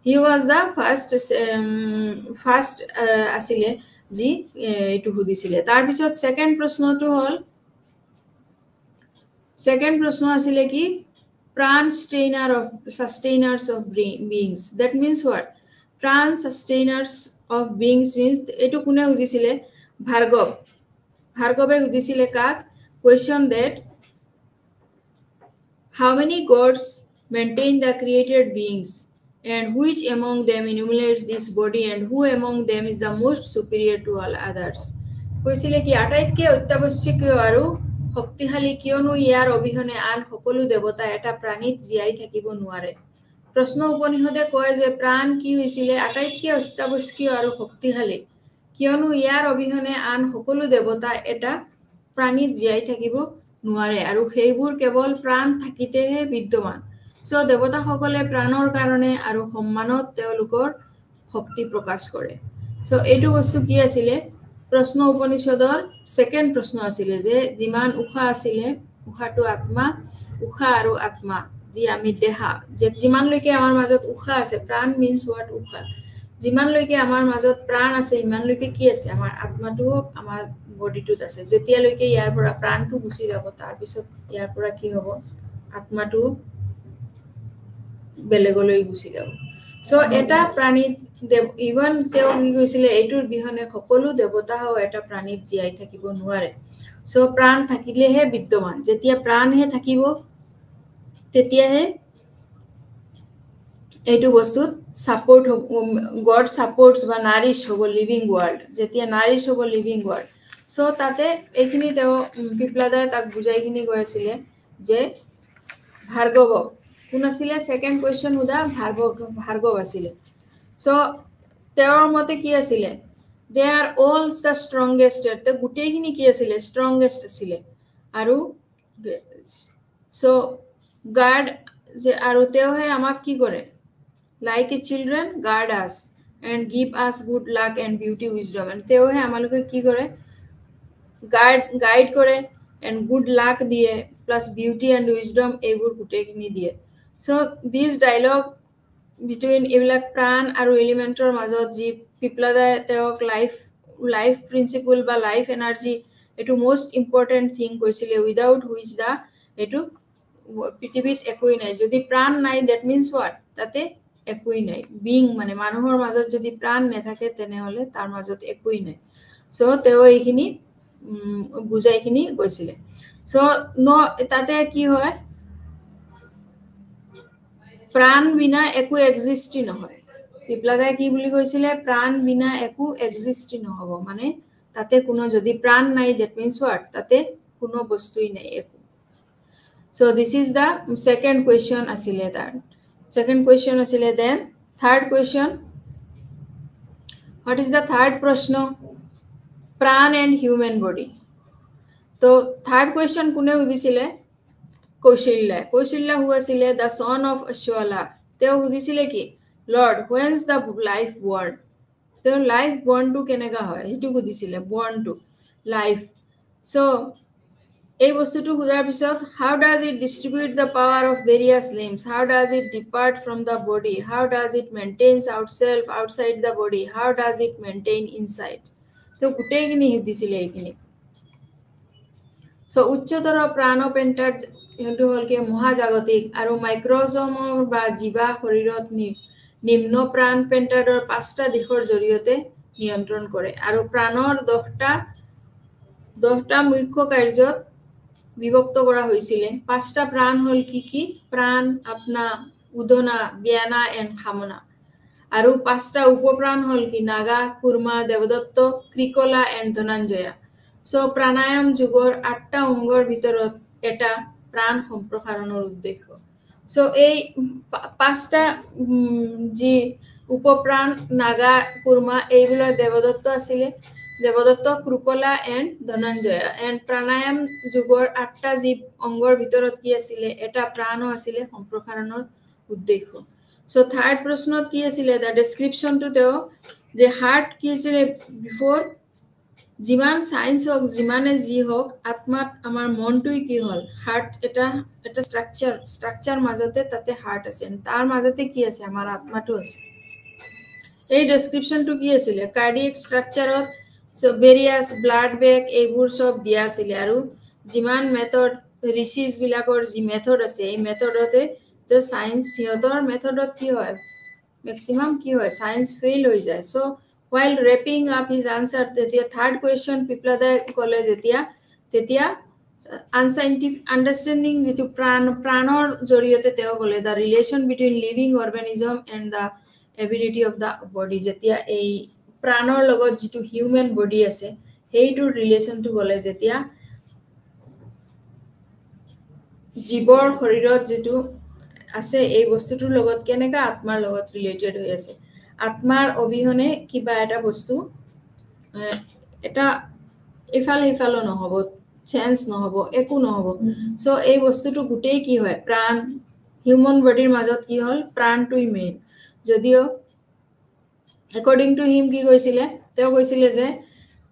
he was the first asile ji etu hudisile tar bisot second prashno to hol second prashno asile ki pran sustainers of beings that means what pran sustainers of beings means etu kune hudisile bhargave hudisile kak question that how many gods maintain the created beings and which among them enumerates this body and who among them is the most superior to all others koisile ki ataitke অত্যাবশ্যকীয় আৰু শক্তিশালী কিয়নো ইয়াৰ অবিহনে আন সকলো দেৱতা এটা প্ৰাণীত জীয়াই থাকিব নোৱাৰে প্ৰশ্ন উপনিষদে কয় যে প্ৰাণ কি হৈছিলে আটাইতকে অত্যাবশ্যকীয় আৰু শক্তিশালী কিয়নো ইয়াৰ অবিহনে আন সকলো দেৱতা এটা প্ৰাণীত জীয়াই থাকিব নোৱাৰে আৰু সেইবোৰ কেৱল প্ৰাণ থাকিতেহে বিদ্যমান so দেৱতা সকলে প্ৰাণৰ কাৰণে আৰু সম্মানত তেওঁলোকৰ শক্তি প্ৰকাশ কৰে so এটো বস্তু কি আছিল প্ৰশ্ন উপনিষদৰ সেকেন্ড প্ৰশ্ন আছিল যে যিমান উখা আছিল উখাটো আত্মা উখা আৰু আত্মা যি আমি দেহা যে যিমান লৈকে আমাৰ মাজত উখা আছে প্ৰাণ means what উখা যিমানলৈকে আমাৰ মাজত প্ৰাণ আছে ইমানলৈকে কি আছে আমাৰ আত্মাটো আমাৰ বডিটোত আছে যেতিয়ালৈকে ইয়াৰ পৰা প্ৰাণটো গুচি যাব তাৰ পিছত ইয়াৰ পৰা কি হ'ব আত্মাটো বেলেগলৈ গুচি যাব সো এটা প্ৰাণীত ইভন তেওঁ কি কৈছিলে এইটোৰ বিহনে সকলো দেৱতাও এটা প্ৰাণীত জীয়াই থাকিব নোৱাৰে সো প্ৰাণ থাকিলেহে বিদ্যমান যেতিয়া প্ৰাণহে থাকিব তেতিয়াহে এইটো বস্তুত সাপোর্ট গড সাপোর্টস বা নারিশ হব লিভিং ওয়ার্ল্ড যেতিয়া নারিশ হব লিভিং ওয়ার্ল্ড সো তাতে এইখিনি তেওঁ পিপলাদাই তাক বুজাই কিনি কৈ আছিলে যে ভাৰ্গৱ কোন আছিলে সেকেন্ড কোৱেশ্চন উদা ভাৰ্গৱ আছিলে সো তেওঁৰ মতে কি আছিলে দে আৰ অল দ্য ষ্ট্ৰংগেষ্ট তে গুটেইখিনি কি আছিলে ষ্ট্ৰংগেষ্ট আছিলে আৰু সো গাৰ্ড যে আৰু তেওঁহে আমাক কি কৰে like a children guard us and give us good luck and beauty wisdom and teohe amaloke ki kore guide kore and good luck diye plus beauty and wisdom ebur gutekini diye so this dialogue between ebilak pran aru elementor majot ji piplada teok life principle ba life energy etu most important thing koisile without which the etu পৃথিৱীত একোই নাই যদি প্ৰাণ নাই that means what তাতে একোই নাই being মানে মানুহৰ মাজত যদি প্ৰাণ নাথাকে তেনেহলে তাৰ মাজত একোই নাই সো তেও এইখিনি বুজাইখিনি গৈছিলে সো তাতে কি হয় প্ৰাণ বিনা একো এক্সিস্ট নহয় পিপলাদাই কি বুলি কৈছিলে প্ৰাণ বিনা একো এক্সিস্ট নহব মানে তাতে কোনো যদি প্ৰাণ নাই that means what তাতে কোনো বস্তুই নাই একো so this is the second question asile that second question asile then third question what is the third prashna pran and human body to third question kune hudisile Kaushilya who asile the son of Ashwala teo hudisile ki lord whence the life born teo life born to kenega hoy hitu hudisile born to life so এই বস্তুটো হুদাৰ পিছত how does it distribute the power of various limbs how does it depart from the body how does it maintains itself outside the body how does it maintain inside তো গুটেইখিনি হিদিছিলে এইখিনি so উচ্চতৰ প্ৰাণপেণ্টাৰ হেতু হল কি মহাজাগতিক আৰু মাইক্ৰোজমৰ বা জীৱা শৰীৰত নিম্ন প্ৰাণপেণ্টাৰৰ 5টা দিশৰ জৰিয়তে নিয়ন্ত্ৰণ কৰে আৰু প্ৰাণৰ 10টা মুখ্য কাৰ্যত বিভক্ত কৰা হয়েছিল 5টা প্ৰাণ হল কি প্ৰাণ আপনা উদনা ব্যানা এন্ড খামনা আৰু 5টা উপপ্ৰাণ হল কি নাগা কুৰ্মা দেবদত্ত ক্ৰিকলা এন্ড ধনঞ্জয়া সো প্ৰাণায়াম যুগৰ 8টা অঙ্গৰ ভিতৰত এটা প্ৰাণ সম্প্ৰসাৰণৰ উদ্দেশ্য সো এই 5টা জি উপপ্ৰাণ নাগা কুৰ্মা এইগুলো দেবদত্ত আছিল দেবদত্ত ক্ৰুকলা এন্ড ধনঞ্জয়া এন্ড প্ৰাণায়াম যুগৰ 8টা জীৱ অঙ্গৰ ভিতৰত কি আছিল এটা প্ৰাণো আছিল সম্প্ৰসাৰণৰ উদ্দেশ্য সো থাৰ্ড প্ৰশ্নত কি আছিল দা ডেসক্ৰিপশন টু তেও যে হাৰ্ট কি আছিল বিফোৰ যিমান সায়েন্স হক যিমানে জি হক আত্মাত আমাৰ মনটোই কি হল হাৰ্ট এটা স্ট্ৰাকচাৰ মাজতে তাতে হাৰ্ট আছে তাৰ মাজতে কি আছে আমাৰ আত্মাটো আছে এই ডেসক্ৰিপশনটো কি আছিল cardiac স্ট্ৰাকচাৰত so various blood bag এইবোৰ সব দিয়া আছিল আৰু যিমান মেথড ৰিচিজ বিলাকৰ যি মেথড আছে এই মেথডতে তো সায়েন্স সিহঁতৰ মেথডত কি হয় ম্যাক্সিমাম কি হয় সায়েন্স ফেইল হৈ যায় so while wrapping up his answer তেতিয়া third question পিপলাদা কলে তেতিয়া unscientific understanding যেটো প্ৰাণৰ জৰিয়তে তেওঁ কলে the relation between living organism and the ability of the body যেতিয়া এই প্ৰাণৰ লগত যেটো হিউম্যান বডি আছে হেইটোৰ ৰিলেশনটো গলে যেতিয়া জীৱৰ শৰীৰত যেটো আছে এই বস্তুটোৰ লগত কেনেকা আত্মাৰ লগত ৰিলেটেড হৈ আছে আত্মাৰ অবিহনে কিবা এটা বস্তু এটা ইফাল নহব চেঞ্জ নহব একো নহব সো এই বস্তুটো গুটেই কি হয় প্ৰাণ হিউম্যান বডিৰ মাজত কি হল প্ৰাণটোই মেইন যদিও according to him কি কৈছিলে তেওঁ কৈছিলে যে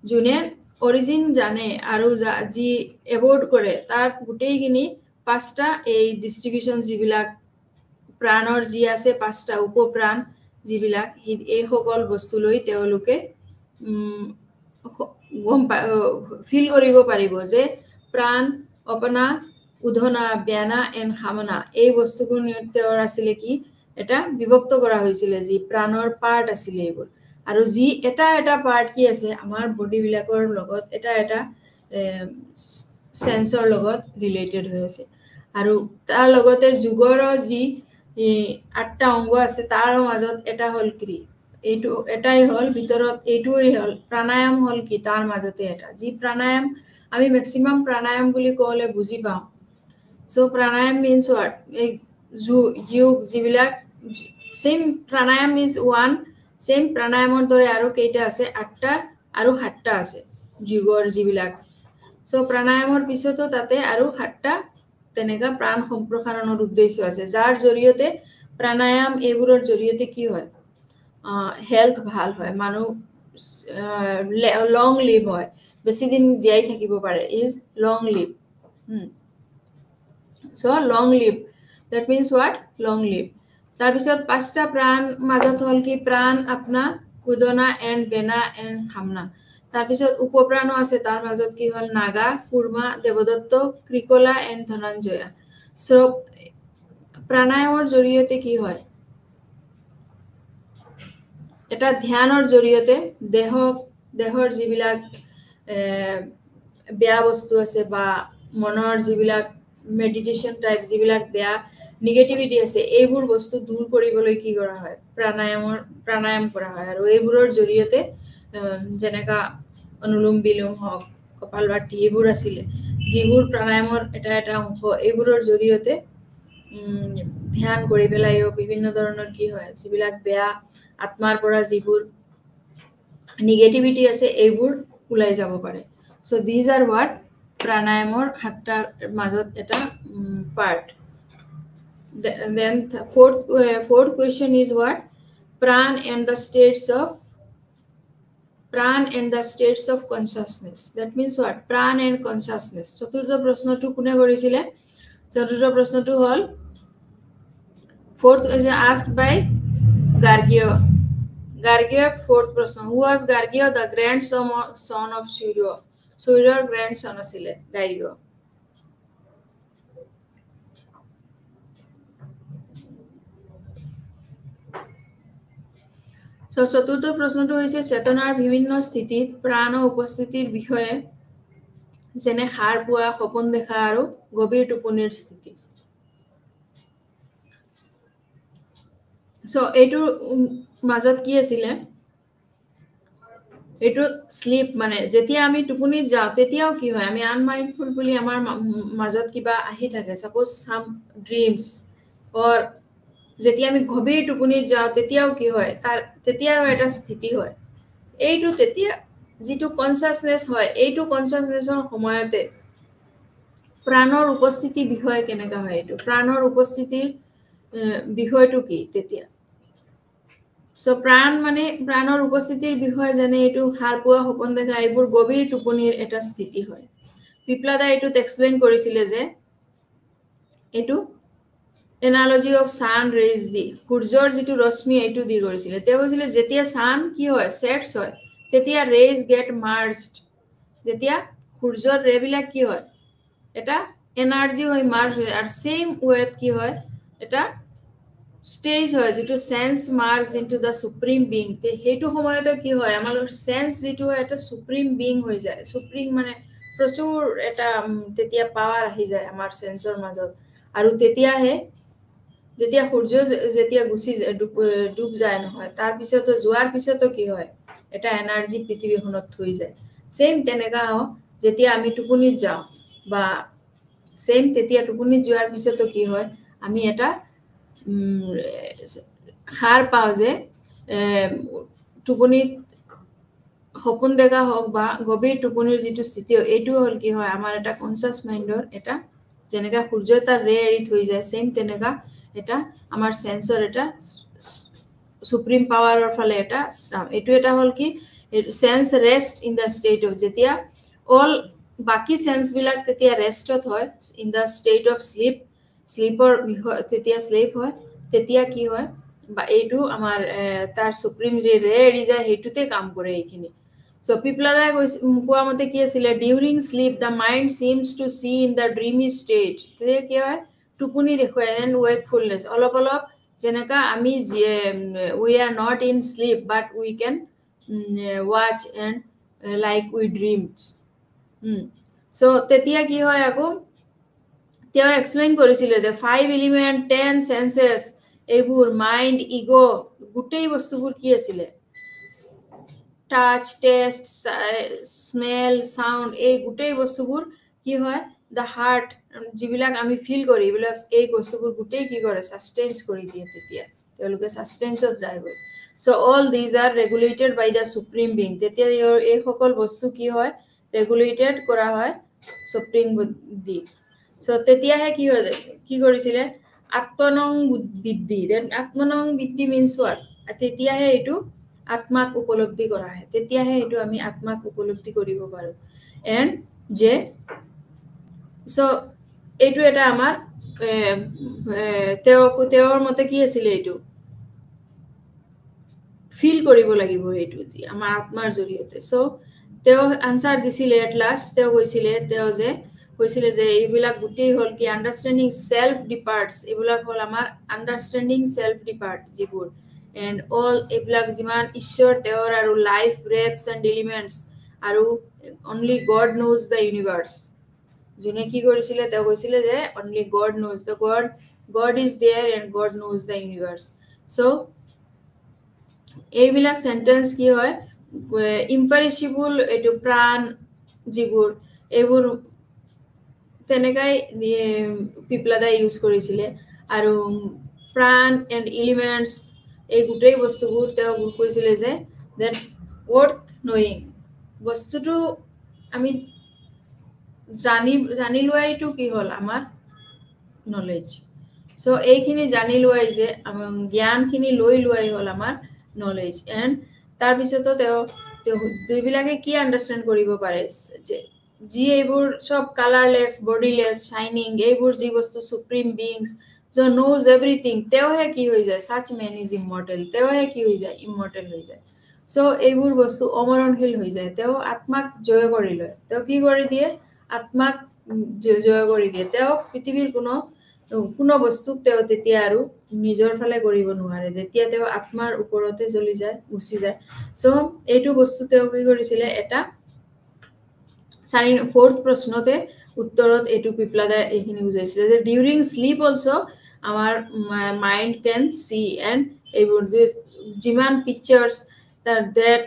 জুনে অৰিজিন জানে আৰু যি এভৰ্ড কৰে তাৰ গুটেইখিনি 5টা এই ডিস্ট্ৰিবিউশন যিবিলাক প্ৰাণৰ যি আছে 5টা উপপ্ৰাণ যিবিলাক এই সকল বস্তু লৈ তেওঁলোকে গম ফিল কৰিব পাৰিব যে প্ৰাণ অপনা উধনা ব্যানা এণ্ড খামনা এই বস্তুবোৰ তেওঁৰ আছিলে কি এটা বিভক্ত কৰা হৈছিলে যি প্ৰাণৰ পাৰ্ট আছিলে এইবোৰ আৰু যি এটা এটা পাৰ্ট কি আছে আমাৰ বডি বিলাকৰ লগত এটা এটা সেন্সৰ লগত ৰিলেটেড হৈ আছে আৰু তাৰ লগতে যুগৰ যি 8টা অংগ আছে তাৰ মাজত এটা হল ক্ৰি এইটো এটাই হল ভিতৰত এইটোই হল প্ৰাণায়াম হল কি তাৰ মাজতে এটা যি প্ৰাণায়াম আমি ম্যাক্সিমাম প্ৰাণায়াম বুলি কলে বুজি পাওঁ সো প্ৰাণায়াম means what যোগ যিবিলাক same pranayama is one same প্ৰাণায়ামৰ দৰে আৰু কেইটা আছে 8টা আৰু 7টা আছে যোগৰ যিবিলাক সো প্ৰাণায়ামৰ পিছতো তাতে আৰু 7টা তেনেকা প্ৰাণ সম্প্ৰসাৰণৰ উদ্দেশ্য আছে যাৰ জৰিয়তে প্ৰাণায়াম এইবোৰৰ জৰিয়তে কি হয় হেলথ ভাল হয় মানুহ লং লিভ হয় বেছি দিন জীয়াই থাকিব পাৰে is long live so long live that means what long live tar bisot 5টা প্রাণ মাজত হল কি প্রাণ আপনা Udhna and Bena and খামনা tar bisot উপপ্রাণও আছে তার মাজত কি হল নাগা কুর্মা দেবদত্ত ক্রিকলা এন্ড ধনঞ্জয়া so প্ৰাণায়ামৰ জৰিয়তে কি হয় এটা ধ্যানৰ জৰিয়তে দেহৰ যিবিলাক বেয়া বস্তু আছে বা মনৰ যিবিলাক মেডিটেশন টাইপ যিবিলাক বেয়া নেগেটিভিটি আছে এইবোৰ বস্তু দূৰ কৰিবলৈ কি কৰা হয় প্ৰাণায়াম কৰা হয় আৰু এইবোৰৰ জৰিয়তে যেনেকা অনুলোম বিলোম হওক কপালভাতি এইবোৰ আছিলে যিবোৰ প্ৰাণায়ামৰ এটা এটা অংশ এইবোৰৰ জৰিয়তে ধ্যান কৰি পেলাইও বিভিন্ন ধৰণৰ কি হয় যিবিলাক বেয়া আত্মাৰ পৰা যিবোৰ নেগেটিভিটি আছে এইবোৰ ওলাই যাব পাৰে so these are what pranayamor 7টাৰ মাজত এটা part then fourth question is what pran and the states of consciousness that means what pran and consciousness চতুৰ্থ প্ৰশ্নটো কোনে কৰিছিলে চতুৰ্থ প্ৰশ্নটো হল fourth is asked by Gargya fourth প্রশ্ন who was Gargya the grandson of Surya grandson asile Gargya so চতুৰ্থ প্ৰশ্নটো হৈছে চেতনাৰ বিভিন্ন স্থিতিত প্ৰাণ উপস্থিতিৰ বিষয়ে যেনে হাড় পোৱা সপোন দেখা আৰু গভীৰ টোপনিৰ স্থিতি so এইটো মাজত কি আছিলে এইটো স্লিপ মানে যেতিয়া আমি টোপনিত যাও তেতিয়াও কি হয় আমি আনমাইন্ডফুল বুলি আমাৰ মাজত কিবা আহি থাকে সাপোজ সাম ড্ৰিমস অৰ যেতিয়া আমি গভীৰ টোপনিত যাও তেতিয়াও কি হয় তাৰ তেতিয়াও এটা স্থিতি হয় এইটো তেতিয়া যেটো কনসাসনেস হয় এইটো কনসাসনেসৰ সময়তে প্ৰাণৰ উপস্থিতি বিষয় কেনেকা হয় এইটো প্ৰাণৰ উপস্থিতিৰ বিষয়টো কি তেতিয়া সো প্ৰাণ মানে প্ৰাণৰ উপস্থিতিৰ বিষয় জানে এইটো হাড় পোৱা সপোন দেখা এইবোৰ গভীৰ টোপনিৰ এটা স্থিতি হয় পিপলাদা এইটো এক্সপ্লেইন কৰিছিলে যে এইটো analogy of sun rays দি সূৰ্যৰ যেটো ৰশ্মি এইটো দি কৰিছিলে তেওঁ কৈছিলে যেতিয়া সান কি হয় সেটস হয় তেতিয়া rays get merged যেতিয়া সূৰ্যৰ ৰে বিলাক কি হয় এটা এনার্জি হয় মার্জ হয় আর সেম ওয়েত কি হয় এটা স্টেজ হয় যেটো সেন্স মার্কস ইনটু দা সুপ্রিম বিং তে হেতু সময়তে কি হয় আমাৰ সেন্স যেটো এটা সুপ্ৰিম বিং হৈ যায় সুপ্ৰিম মানে প্ৰচুৰ এটা তেতিয়া পাওয়াৰ আহি যায় আমাৰ সেন্সৰ মাজত আৰু তেতিয়া হে যেতিয়া সূৰ্য যেতিয়া গুছি ডুব যায় নহয় তাৰ পিছতো জোৱাৰ পিছতো কি হয় এটা এনাৰ্জি পৃথিৱীখনত থৈ যায় সেম তেনেকা যেতিয়া আমি টোপনিত যাও বা সেম তেতিয়া টোপনিত যোৱাৰ পিছতো কি হয় আমি এটা হাৰ পাও যে টোপনিত সপোন দেখা হোক বা গভীৰ টোপনিৰ যেটো স্থিতি এইটো হল কি হয় আমাৰ এটা কনসাস মাইন্ডৰ এটা যেনেকা সূৰ্য তাৰ ৰে এৰি থৈ যায় সেম তেনেকা এটা আমাৰ সেন্সৰ এটা সুপ্ৰিম পাওয়াৰৰ ফালে এটা এইটো এটা হল কি sense rest in the state of যেতিয়া অল বাকি সেন্স বিলাক তেতিয়া ৰেষ্টত হয় ইন দা ষ্টেট অফ স্লিপৰ তেতিয়া স্লিপ হয় তেতিয়া কি হয় বা এইটো আমাৰ তাৰ সুপ্ৰিম ৰে এৰি যায় হেতুতে কাম কৰে এইখিনি সো পিপলাদাই কোৱা মতে কি আছিল during sleep the mind seems to see in the dreamy state তে কি হয় টুপনি দেখুৱায় এন্ড wakefulness অলপ অলপ যেনেকা আমি we are not in sleep but we can watch and like we dreamed so তেতিয়া কি হয় আকৌ তেওঁ এক্সপ্লেইন কৰিছিলে যে 5 এলিমেন্ট 10 সেন্সেস এইবোৰ মাইন্ড ইগো গুটেই বস্তুবোৰ কি আছিল টাচ টেষ্ট স্মেল সাউন্ড এই গুটেই বস্তুবোৰ কি হয় দা হাৰ্ট যিবিলাক আমি ফিল কৰি এইবিলাক এই বস্তুবোৰ গুটেই কি কৰে সাস্টেইনস কৰি দিয়ে তেতিয়া তেওঁলোকে সাস্টেইনসত যায় গৈ so all these are regulated by the supreme being তেতিয়া এই সকল বস্তু কি হয় রেগুলেটেড করা হয় সুপ্রিম বুদ্ধি so তেতিয়াহে কি হয় কি কৰিছিলে আত্মনং বৃদ্ধি দেন আত্মনং বৃদ্ধি means what তেতিয়াহে এটো আত্মাক উপলব্ধি কৰা হয় তেতিয়াহে এটো আমি আত্মাক উপলব্ধি কৰিব পাৰো এন্ড যে so এটো এটা আমাৰ তেওঁৰ মতে কি আছিল এটো ফিল কৰিব লাগিব এটো যে আমাৰ আত্মাৰ জৰিয়তে so তেওঁ আনসাৰ দিছিলে এট লাষ্ট তেওঁ কৈছিলে যে এইবিলাক গুটেই হল কি আন্ডাৰষ্টেণ্ডিং সেলফ ডিপাৰ্টস এইবিলাক হল আমাৰ আন্ডাৰষ্টেণ্ডিং সেলফ ডিপাৰ্ট যিবোৰ and all এইবিলাক যিমান ঈশ্বৰ তেওঁৰ আৰু লাইফ ব্ৰেথস এন্ড এলিমেন্টস আৰু only god knows the universe জুনে কি কৰিছিলে তেওঁ কৈছিলে যে only god knows the god is there and god knows the universe so এইবিলাক সেন্টেন্স কি হয় ইম্পাৰেসিবল এটো প্ৰাণ যিবোৰ এইবোৰ তেনেকাই পিপলাদাই ইউজ কৰিছিলে আৰু প্ৰাণ এন্ড এলিমেন্টস এই গুটেই বস্তুবোৰ তেওঁ কৈছিলে যে that worth knowing বস্তুটো আমি জানি লোৱাইটো কি হল আমাৰ নলেজ সো এইখিনি জানি লোৱাই যে জ্ঞানখিনি লৈ লোৱাই হল আমাৰ নলেজ এন্ড তাৰ পিছতো তেওঁ দুইবিলাকে কি আন্ডাৰষ্টেণ্ড কৰিব পাৰে যে যি এইবোৰ সব কালাৰলেস বডিলেস শাইনিং এইবোৰ যি বস্তু সুপ্রিম বিংস जो knows everything তেওহে কি হৈ যায় such man is immortal তেওহে কি হৈ যায় immortal হৈ যায় সো এইবোৰ বস্তু অমৰণশীল হৈ যায় তেও আত্মাক জয় কৰি লয় তেও কি কৰি দিয়ে আত্মাক জয় কৰি দিয়ে তেও পৃথিৱীৰ কোনো বস্তু তেও তেতিয়া আৰু নিজৰ ফালে কৰিব নোৱাৰে যেতিয়া তেও আত্মাৰ ওপৰতে চলি যায় উচি যায় সো এইটো বস্তু তেও কি কৰিছিলে এটা 4th প্ৰশ্নতে উত্তৰত এটু পিপলাদাই এইখিনি বুজাইছিলে যে during sleep also our mind can see and এইবোৰ যিমান পিকচাৰ্স that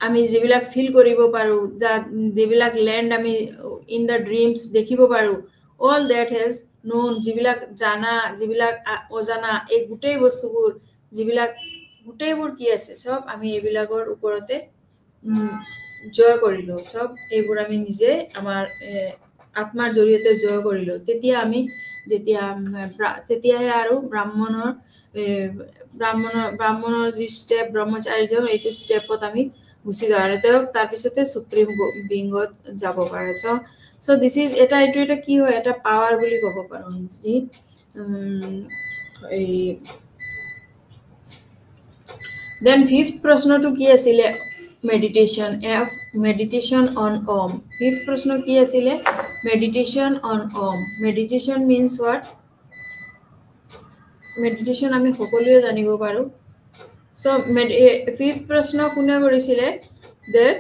আমি যিবিলাক ফিল কৰিব পাৰো যিবিলাক ল্যান্ড আমি ইন দা ড্ৰিমস দেখিব পাৰো all that has known যিবিলাক জানা যিবিলাক অজানা এই গুটেই বস্তুবোৰ যিবিলাক গুটেইবোৰ কি আছে সব আমি এইবিলাকৰ ওপৰতে জয় কৰিলো সব এইবোৰ আমি নিজে আমাৰ আত্মাৰ জৰিয়তে জয় কৰিলো তেতিয়া আমি তেতিয়াহে আৰু ব্ৰাহ্মণৰ যি স্টেপ ব্ৰহ্মচাৰ্য এইটো স্টেপত আমি গুচি যাওঁ আৰু তেওঁ তাৰ পিছতে সুপ্ৰিম বিংগত যাব পাৰে সো দিস ইজ এটা কি হয় এটা পাৱাৰ বুলি ক'ব পাৰো যি দেন 5th প্ৰশ্নটো কি আছিল meditation on om 5th প্ৰশ্ন কি আছিল meditation on om meditation means what meditation আমি সকলোৱে জানিব পাৰো so 5th প্ৰশ্ন কোনে কৰিছিলে that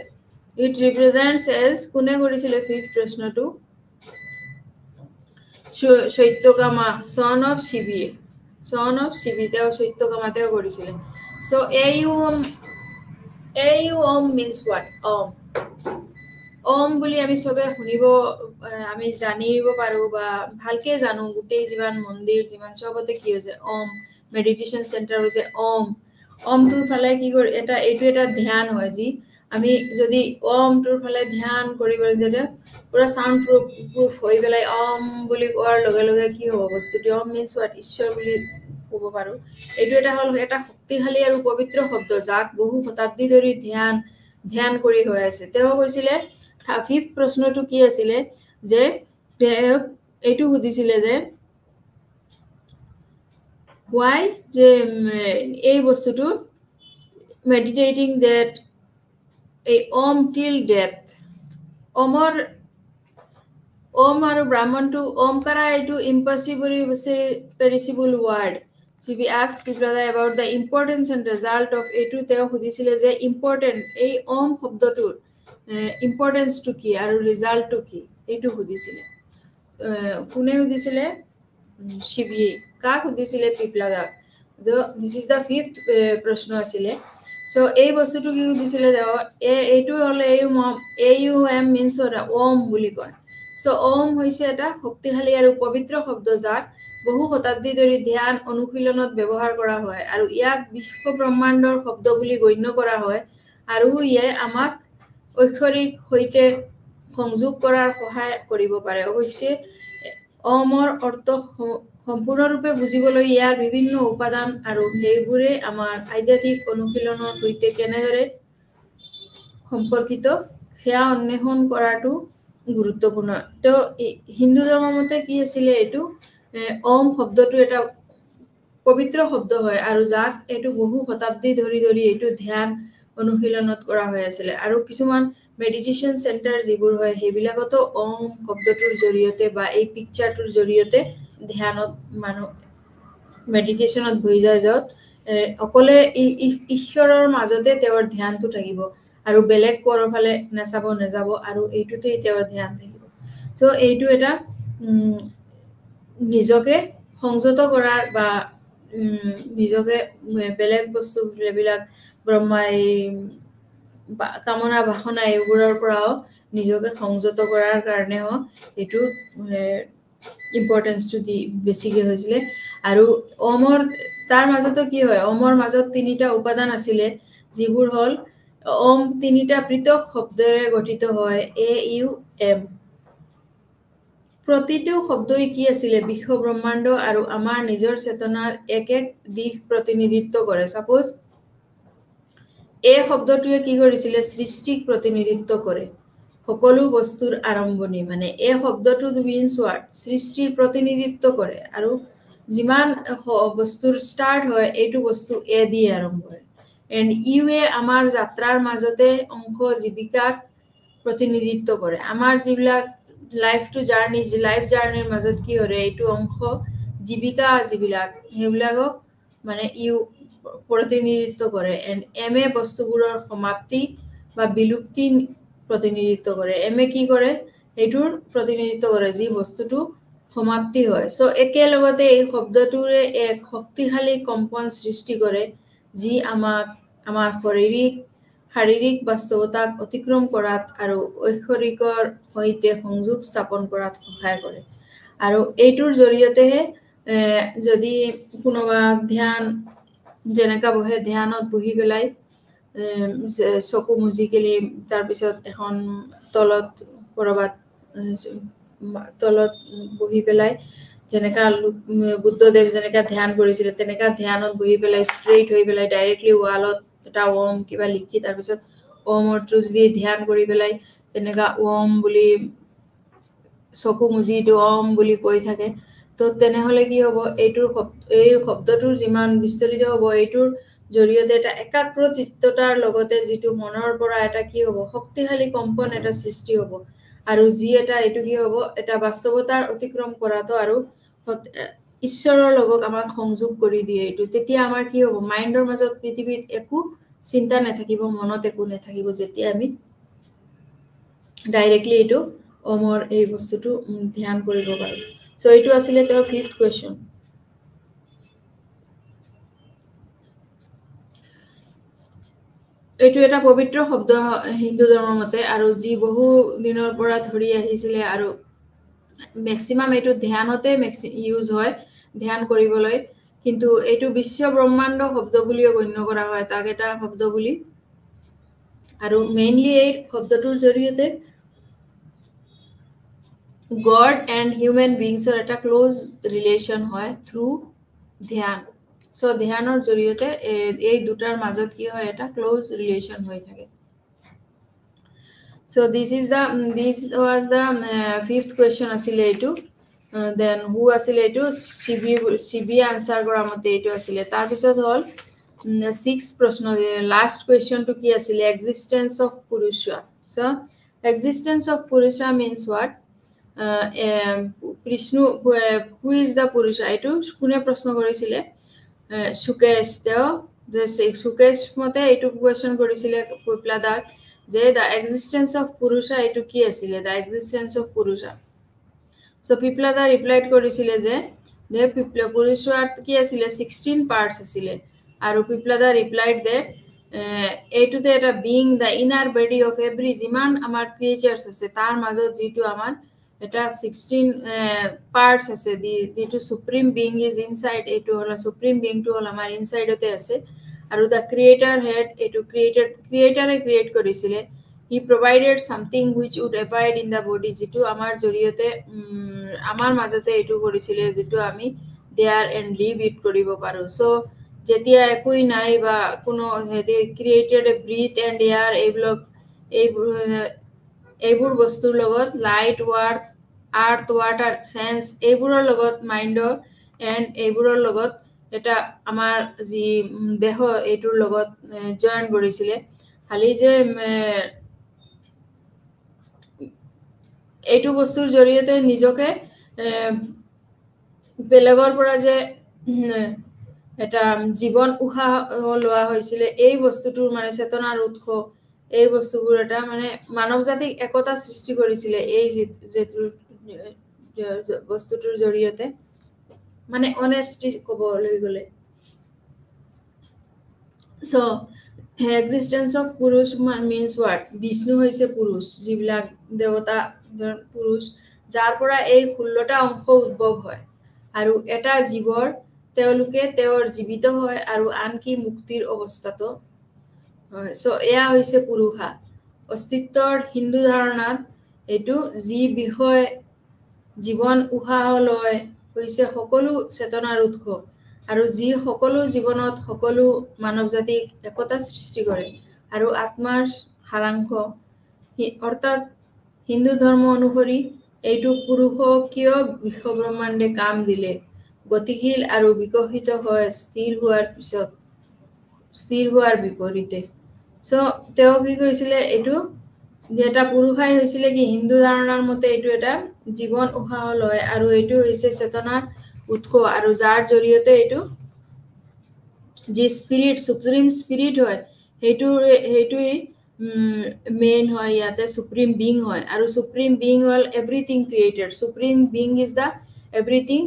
it represents as কোনে কৰিছিলে 5th প্ৰশ্নটো সত্যকামা son of শিবি তেওঁ সত্যকামাতেও কৰিছিলে so om means what om বুলি আমি সবে শুনিব আমি জানিব পাৰো বা ভালকে জানো গুটেই জীবন মন্দিৰ জীবন সবতে কি হৈছে om মেডিটেশন সেন্টাৰ হৈছে om টুৰ ফালে কি কৰি এটা ধ্যান হয় যি আমি যদি om টুৰ ফালে ধ্যান কৰিব যদি পুৰা সাউন্ড প্ৰুফ হৈ গলাই om বুলি কোৱাৰ লগে লগে কি হ'ব বস্তুটো om means what ঈশ্বৰ বুলি ক'ব পাৰো এটা হল এটা শক্তিশালী আৰু পবিত্ৰ শব্দ যাক বহু শতাব্দী ধৰি ধ্যান কৰি হৈ আছে তেও কৈছিলে 5th প্ৰশ্নটো কি আছিল যে এইটো সুধিছিলে যে why যে এই বস্তুটো meditating that a om till death omor om aru brahman to om kara etu impossible perishable word. So we asked people about the importance and result of etu teo hudisile je important ei om শব্দটোৰ importance to কি আৰু result to কি etu hudisile কোনে হদিছিলে শিৱি কাক হদিছিলে পিপলাদাক this is the fifth প্ৰশ্ন আছিলে so এই বস্তুটো কি হদিছিলে এইটো হলে aum means om বুলি কয় so om হৈছে এটা শক্তিশালী আৰু পবিত্ৰ শব্দ যাক বহু শতাব্দী ধৰি ধ্যান অনুশীলনত ব্যৱহাৰ কৰা হয় আৰু ইয়াক বিশ্ব ব্ৰহ্মাণ্ডৰ শব্দ বুলি গণ্য কৰা হয় আৰু ইয়ে আমাক ঐশ্বৰিক হৈতে সংযোগ কৰাৰ সহায় কৰিব পাৰে অৱশ্যে অমৰ অৰ্থ সম্পূৰ্ণৰূপে বুজিবলৈ ইয়াৰ বিভিন্ন উপাদান আৰু সেইবোৰে আমাৰ আধ্যাত্মিক অনুশীলনৰ সৈতে কেনেদৰে সম্পৰ্কিত সেয়া অন্বেষণ কৰাটো গুৰুত্বপূৰ্ণ তো হিন্দু ধৰ্মৰ মতে কি আছিল এটো ওম শব্দটো এটা পবিত্ৰ শব্দ হয় আৰু যাক এটো বহু শতাব্দী ধৰি এটো ধ্যান অনুশীলনত কৰা হৈ আছিল আৰু কিছুমান মেডিটেশন সেন্টাৰ যিবোৰ হয় হেবিলাকতো ওম শব্দটোৰ জৰিয়তে বা এই পিকচাৰটোৰ জৰিয়তে ধ্যানত মানুহ মেডিটেশনত বহি যায় যত অকলে ঈশ্বৰৰ মাজতে তেওঁৰ ধ্যানটো থাকিব আৰু বেলেগ কৰফালে নাচাব নাযাব আৰু এইটোতে তেওঁৰ ধ্যান থাকিব সো এইটো এটা নিজকে সংযত কৰাৰ বা নিজকে বেলেগ বস্তু বিলাক ব্ৰহ্মাই কামনা বাসনা এইবোৰৰ পৰাও নিজকে সংযত কৰাৰ কাৰণেও এইটো ইম্পৰ্টেন্স টু দি বেছিকে হৈছিলে আৰু ওমৰ তাৰ মাজতো কি হয় ওমৰ মাজত তিনিটা উপাদান আছিলে যিবোৰ হল ওম তিনিটা পৃথক শব্দৰে গঠিত হয় এ ইউ এম প্ৰতিটো শব্দই কি আছিলে বিশ্ব ব্ৰহ্মাণ্ড আৰু আমাৰ নিজৰ চেতনাৰ এক দিশ প্ৰতিনিধিত্ব কৰে সাপোজ এই শব্দটোৱে কি কৰিছিলে সৃষ্টিক প্ৰতিনিধিত্ব কৰে সকলো বস্তুৰ আৰম্ভণি মানে এই শব্দটো মিন্স হোৱাট সৃষ্টিৰ প্ৰতিনিধিত্ব কৰে আৰু যিমান বস্তুৰ ষ্টাৰ্ট হয় এইটো বস্তু এ দি আৰম্ভ হয় এণ্ড ইউ এ আমাৰ যাত্ৰাৰ মাজতে অংশ জীৱিকাক প্ৰতিনিধিত্ব কৰে আমাৰ যিবিলাক লাইফ টু জাৰ্নি লাইফ জাৰ্নিৰ মাজত কি হয় এইটো অংশ জীৱিকা যিবিলাক হেবিলাকক মানে ইউ প্ৰতিনিধিত্ব কৰে এণ্ড এম এ বস্তুবোৰৰ সমাপ্তি বা বিলুপ্তি প্ৰতিনিধিত্ব কৰে এম এ কি কৰে এইটোৰ প্ৰতিনিধিত্ব কৰে যি বস্তুটো সমাপ্তি হয় সো একেলগতে এই শব্দটোৰে এক শক্তিশালী কম্পন সৃষ্টি কৰে যি আমাক আমাৰ শাৰীৰিক বাস্তৱতাক অতিক্ৰম কৰাত আৰু ঐশ্বৰিকৰ সৈতে সংযোগ স্থাপন কৰাত সহায় কৰে আৰু এইটোৰ জৰিয়তেহে যদি কোনোবা ধ্যান যেনেকা বহে ধ্যানত বহি পেলাই চকু মুজিকেলি তাৰ পিছত এখন তলত কৰবাত তলত বহি পেলাই যেনেকা বুদ্ধদেৱ যেনেকা ধ্যান কৰিছিল তেনেকা ধ্যানত বহি পেলাই ষ্ট্ৰেইট হৈ পেলাই ডাইৰেক্টলি ৱালত এটা ওম কিবা লিখি তাৰ পিছত ওমৰ ট্ৰুজ দি ধ্যান কৰি পেলাই তেনেকা ওম বুলি চকু মুজিটো ওম বুলি কৈ থাকে তো তেনেহলে কি হ'ব এইটোৰ এই শব্দটোৰ যিমান বিস্তৰিত হ'ব এইটোৰ জৰিয়তে এটা একাগ্ৰ চিত্ততাৰ লগতে যিটো মনৰ পৰা এটা কি হ'ব শক্তিশালী কম্পন এটা সৃষ্টি হ'ব আৰু যি এটা এইটো কি হ'ব এটা বাস্তৱতাৰ অতিক্ৰম কৰাটো আৰু ঈশ্বৰৰ লগত আমাক সংযোগ কৰি দিয়ে এইটো তেতিয়া আমাৰ কি হ'ব মাইণ্ডৰ মাজত পৃথিৱীত একো চিন্তা নাথাকিব মনত একো নাথাকিব যেতিয়া আমি ডাইৰেক্টলি এইটো ওমৰ এই বস্তুটো ধ্যান কৰিব পাৰো সো এইটো আছিল তেওঁৰ ফিফথ কোৱেশ্চন এইটো এটা পবিত্ৰ শব্দ হিন্দু ধৰ্মৰ মতে আৰু যি বহু দিনৰ পৰা ধৰি আহিছিলে আৰু ম্যাক্সিমাম এইটো ধ্যানতে ইউজ হয় ধ্যান কৰিবলৈ কিন্তু এইটো বিশ্ব ব্ৰহ্মাণ্ড শব্দ বুলিও গণ্য কৰা হয় তাক এটা শব্দ বুলি আৰু মেইনলি এই শব্দটোৰ জৰিয়তে God and human beings are a close relation হয় through ধ্যান so ধ্যানৰ জৰিয়তে এই দুটাৰ মাজত কি হয় এটা close relation হৈ থাকে so this was the fifth question asile etu then who আছিলে এইটো চিবি আনসাৰ কৰা মতে এইটো আছিলে তাৰ পিছত হল 6 প্ৰশ্ন লাষ্ট কোৱেশ্চনটো কি আছিলে existence of Purusha so existence of Purusha means what Vishnu who is the Purusha এইটো কোনে প্ৰশ্ন কৰিছিলে সুকেশ তেওঁ যে সুকেশ মতে এইটো কোৱেশ্চন কৰিছিলে পিপ্লাদাক যে দা এক্সিস্টেন্স অফ পুৰুষা এইটো কি আছিলে দা existence of Purusha so পিপ্লাদা replied কৰিছিলে যে পুৰুষাৰ কি আছিলে 16 পাৰ্টস আছিলে আৰু পিপ্লাদা ৰিপ্লাইড দ্যাট এইটোতে এটা being the inner body of every যিমান আমাৰ ক্ৰিয়েচাৰ্স আছে তাৰ মাজত যেটো আমাৰ এটা 16 পাৰ্টস আছে যেটো সুপ্ৰিম বিং ইজ ইনসাইড এইটো হল সুপ্ৰিম বিং টো হল আমাৰ ইনসাইডতে আছে আৰু দা ক্ৰিয়েটাৰ হেড এইটো ক্ৰিয়েটাৰে ক্ৰিয়েট কৰিছিলে he provided something which would abide in the body যেটো আমাৰ জৰিয়তে আমাৰ মাজতে এটো কৰিছিলে যেটো আমি there and live it কৰিব পাৰো সো যেতিয়া একোই নাই বা কোনো হেডি created A breadth and air এইবোৰ বস্তুৰ লগত লাইট আৰ্থ ৱাটাৰ সেন্স এইবোৰৰ লগত মাইন্ডৰ এন্ড এইবোৰৰ লগত এটা আমাৰ যি দেহ এইটোৰ লগত জয়েন কৰিছিলে খালি যে এইটো বস্তুৰ জৰিয়তে নিজকে বেলেগৰ পৰা যে এটা জীৱন উহা লোৱা হৈছিল এই বস্তুটোৰ মানে চেতনাৰ উৎস এই বস্তুবোৰ এটা মানে মানৱ জাতিক একতা সৃষ্টি কৰিছিল এই যেটো বস্তুটোৰ জৰিয়তে মানে অনেস্টি কবলৈ গলে সো এক্সিস্টেন্স অফ পুৰুষ means what বিষ্ণু হৈছে পুৰুষ যিবিলাক দেৱতা পুৰুষ যাৰ পৰা এই 16টা অংশ উদ্ভৱ হয় আৰু এটা জীৱৰ তেওঁলোকে তেওঁৰ জীবিত হয় আৰু আনকি মুক্তিৰ অৱস্থাতো সো এয়া হৈছে পুৰুষা অস্তিত্বৰ হিন্দু ধাৰণাত এটো যি বিষয় জীৱন উহা লয় হৈছে সকলো চেতনাৰ উৎস আৰু যি সকলো জীৱনত সকলো মানৱ জাতিক একতা সৃষ্টি কৰে আৰু আত্মাৰ সাৰাংশ অৰ্থাৎ হিন্দু ধৰ্ম অনুসৰি এইটো পুৰুষক কিয় বিশ্ব ব্ৰহ্মাণ্ডে কাম দিলে গতিশীল আৰু বিকশিত হয় স্থিৰ হোৱাৰ বিপৰীতে সো তেওঁ কি কৈছিলে এইটো যে এটা পুৰুষাই হৈছিলে কি হিন্দু ধাৰণাৰ মতে এইটো এটা জীৱন উহা লয় আৰু এইটো হৈছে চেতনাৰ উৎস আৰু যাৰ জৰিয়তে এইটো যে স্পিৰিট সুপ্ৰিম স্পিৰিট হয় হেইটোই মেইন হয় ইয়াতে সুপ্ৰিম বিং হয় আৰু supreme being hall everything created supreme being is the everything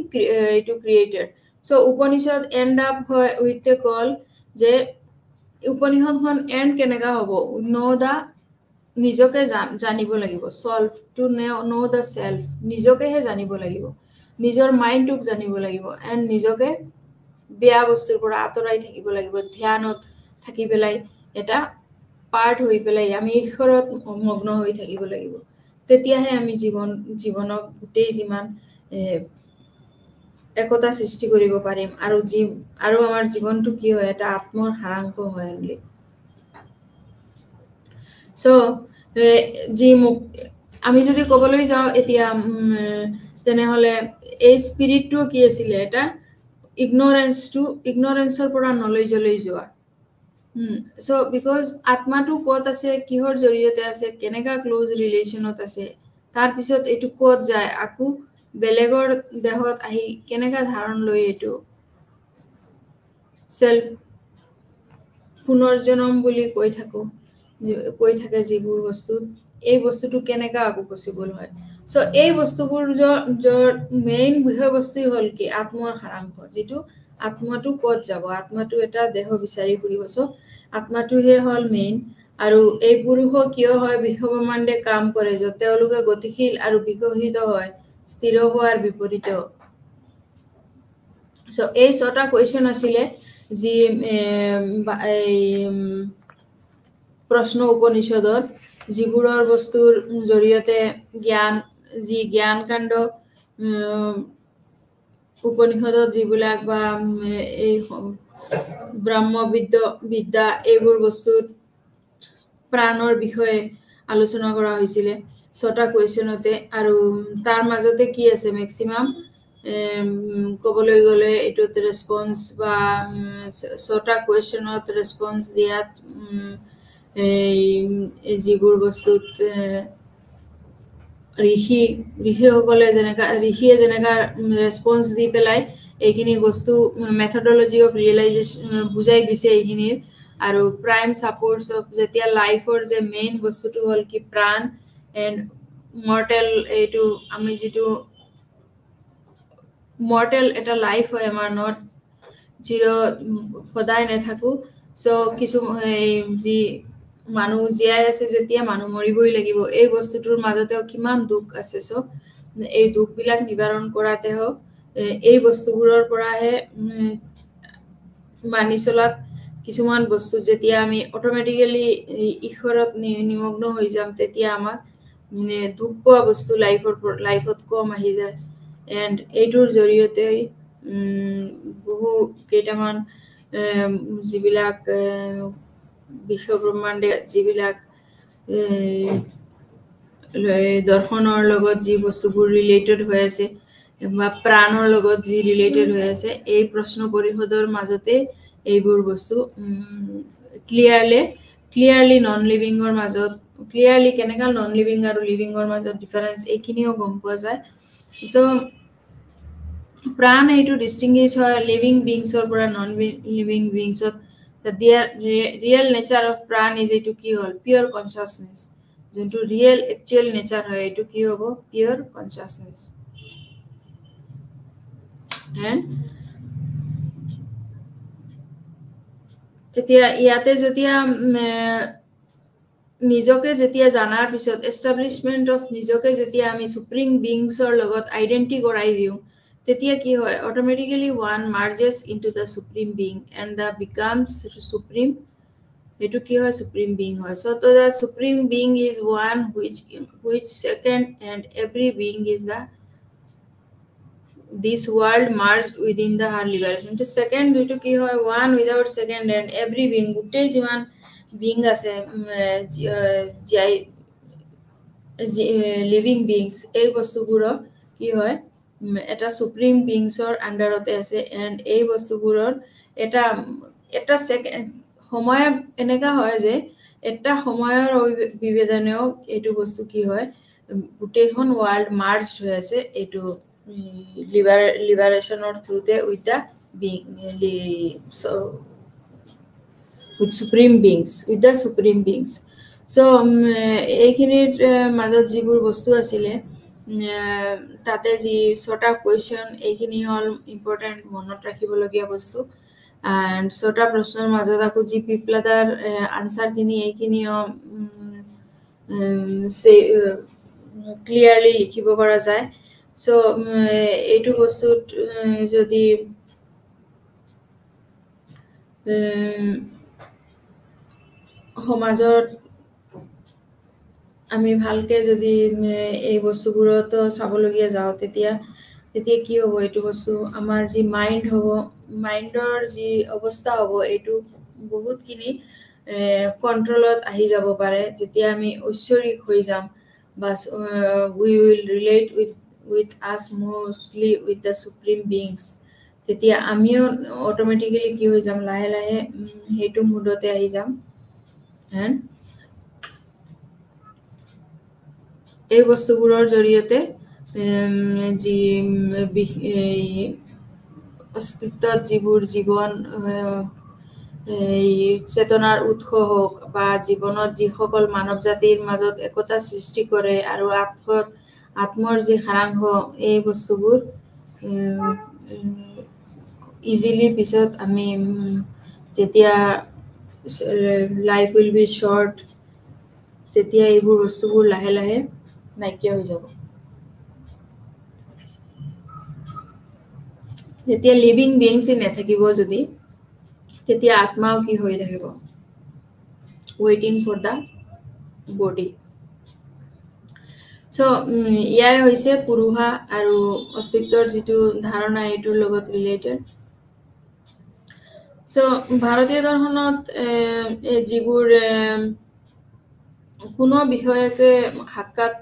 to created so Upanishad end up হয় উইথ দ্য কল যে উপনিষদখন এন্ড কেনেকা হ'ব নো দা নিজকে জানিব লাগিব solve to know the self নিজকেহে জানিব লাগিব নিজৰ মাইন্ডক জানিব লাগিব এন্ড নিজকে বেয়া বস্তুৰ পৰা আতৰাই থাকিব লাগিব ধ্যানত থাকি পেলাই এটা পাৰ্ট হৈ পেলাই আমি ঈশ্বৰত মগ্ন হৈ থাকিব লাগিব তেতিয়াহে আমি জীৱনক গোটেই যিমান একতা সৃষ্টি কৰিব পাৰিম আৰু আমাৰ জীৱনটো কি হয় এটা আত্মৰ সাৰাংশ হয় বুলি সো আমি যদি কবলৈ যাওঁ এতিয়া তেনেহলে এই স্পিৰিটটো কি আছিল এটা ignorance পৰা নলেজলৈ যোৱা সো বিকজ আত্মাটো কত আছে কিহৰ জৰিয়তে আছে কেনেকা ক্লোজ ৰিলেশনত আছে তাৰ পিছত এটো কত যায় আকু বেলেগৰ দেহত আহি কেনেকা ধাৰণ লৈ এটো সেলফ পুনৰ্জনম বুলি কৈ থাকে যিবোৰ বস্তু এই বস্তুটো কেনেকা আকু পসিবল হয় সো এই বস্তুবোৰ জৰ মেইন বিষয়বস্তু হল কি আত্মৰ সাৰাংশ যেটো আত্মাটো কত যাব আত্মাটো এটা দেহ বিচাৰি ফুৰিব সো আত্মাটোহে হল মেইন আৰু এই পুৰুষ কিয় হয় বিশ্বব্ৰহ্মাণ্ডে কাম কৰে যে তেওঁলোকে গতিশীল আৰু বিকশিত হয় স্থিৰ হোৱাৰ বিপৰীতে সো এই ছটা কোৱেশ্চন আছিলে যি প্ৰশ্ন উপনিষদত যিবোৰৰ বস্তুৰ জৰিয়তে জ্ঞান কাণ্ড উপনিষদত যিবিলাক বা এই ব্ৰহ্মবিদ্যা এইবোৰ বস্তুৰ প্ৰাণৰ বিষয়ে আলোচনা কৰা হৈছিল ছটা কুৱেশ্যনতে আৰু তাৰ মাজতে কি আছে মেক্সিমাম ক'বলৈ গ'লে এইটোত ৰেছপন্স বা ছটা কুৱেশ্যনত ৰেছপন্স দিয়াত যিবোৰ বস্তুত ঋষিসকলে ঋষিয়ে যেনেকা ৰেছপন্স দি পেলাই এইখিনি বস্তু মেথডলজি অফ ৰিয়েলাইজেশ্যন বুজাই দিছে এইখিনিৰ আৰু প্ৰাইম ছাপৰ্টছ অফ যেতিয়া লাইফৰ যে মেইন বস্তুটো হ'ল কি প্ৰাণ এণ্ড মৰ্টেল এইটো আমি যিটো মৰ্টেল এটা লাইফ হয় আমাৰ নট সদায় নাথাকো চ' কিছু যি মানুহ জীয়াই আছে যেতিয়া মানুহ মৰিবই লাগিব এই বস্তুটোৰ মাজতেও কিমান দুখ আছে চ' এই দুখবিলাক নিবাৰণ কৰাতে হওক এই বস্তুবোৰৰ পৰাহে মানি চলাত কিছুমান বস্তু যেতিয়া আমি অট'মেটিকেলি ঈশ্বৰত নিমগ্ন হৈ যাম তেতিয়া আমাক দুখ পোৱা বস্তু লাইফত কম আহি যায় এণ্ড এইটোৰ জৰিয়তে বহু কেইটামান যিবিলাক বিশ্বব্ৰহ্মাণ্ডে যিবিলাক দৰ্শনৰ লগত যি বস্তুবোৰ ৰিলেটেড হৈ আছে বা প্ৰাণৰ লগত যি ৰিলেটেড হৈ আছে এই প্ৰশ্ন পৰিষদৰ মাজতে এইবোৰ বস্তু ক্লিয়াৰলি নন লিভিঙৰ মাজত ক্লিয়াৰলি কেনেকা নন লিভিং আৰু লিভিঙৰ মাজত ডিফাৰেঞ্চ এইখিনিও গম পোৱা যায় চ' প্ৰাণ এইটো ডিষ্টিংগুইছ হয় লিভিং বিংছৰ পৰা নন লিভিং বিংছত real nature of prana is এইটো কি হ'ল পিয়ৰ কনচিয়াছনেছ যোনটো ৰিয়েল একচুৱেল নেচাৰ হয় এইটো কি হ'ব পিয়ৰ কনচিয়াছনেছ এণ্ড এতিয়া ইয়াতে যেতিয়া নিজকে যেতিয়া জানাৰ পিছত এষ্টাব্লিছমেণ্ট অফ নিজকে যেতিয়া আমি সুপ্ৰিম বিংছৰ লগত আইডেণ্টি কৰাই দিওঁ তেতিয়া কি হয় automatically one merges into the supreme being and the becomes supreme এইটো কি হয় সুপ্ৰিম বিং হয় চ' তো the supreme being is one which second and every being is the this world merged within the her liberation to second due to ki hoy one without second and every being gutei jiman being ase living beings ei bostu guro ki hoy eta supreme beings or underote ase and ei bostu guror eta second সময় এনেকা হয় যে এটা সময়ৰ বিবেদনেও এইটো বস্তু কি হয় গুটেইখন ওয়ার্ল্ড মার্জড হৈ আছে এইটো liberation or truth with the being with the supreme beings so এইখিনিৰ মাজত যিবোৰ বস্তু আছিলে তাতে যি ছটা কুৱেশ্যন এইখিনি হ'ল ইম্পৰ্টেণ্ট মনত ৰাখিবলগীয়া বস্তু এণ্ড ছটা প্ৰশ্নৰ মাজত আকৌ যি পিপলাদাৰ আনচাৰখিনি এইখিনিও ক্লিয়াৰলি লিখিব পৰা যায় চ' এইটো বস্তুত যদি সমাজত আমি ভালকে যদি এই বস্তুবোৰতো চাবলগীয়া যাওঁ তেতিয়া কি হ'ব এইটো বস্তু আমাৰ যি মাইণ্ড হ'ব মাইণ্ডৰ যি অৱস্থা হ'ব এইটো বহুতখিনি কণ্ট্ৰলত আহি যাব পাৰে যেতিয়া আমি ঐশ্বৰিক হৈ যাম বা we will relate with us mostly with the supreme beings তেতিয়া আমিও অট'মেটিকেলি কি হৈ যাম লাহে লাহে সেইটো মুডতে আহি যাম এণ্ড এই বস্তুবোৰৰ জৰিয়তে যি অস্তিত্বত যিবোৰ জীৱন চেতনাৰ উৎস হওক বা জীৱনত যিসকল মানৱ জাতিৰ মাজত একতা সৃষ্টি কৰে আৰু আত্মৰ যি সাৰাংশ এই বস্তুবোৰ ইজিলি পিছত আমি যেতিয়া লাইফ উইল বি শ্বৰ্ট তেতিয়া এইবোৰ বস্তুবোৰ লাহে লাহে নাইকিয়া হৈ যাব যেতিয়া লিভিং বিংছ নাথাকিব যদি তেতিয়া আত্মাও কি হৈ থাকিব ৱেইটিং ফৰ দ্য বডি চ' ইয়াই হৈছে পুৰুষা আৰু অস্তিত্বৰ যিটো ধাৰণা এইটোৰ লগত ৰিলেটেড চ' ভাৰতীয় দৰ্শনত যিবোৰ কোনো বিষয়কে সাক্ষাৎ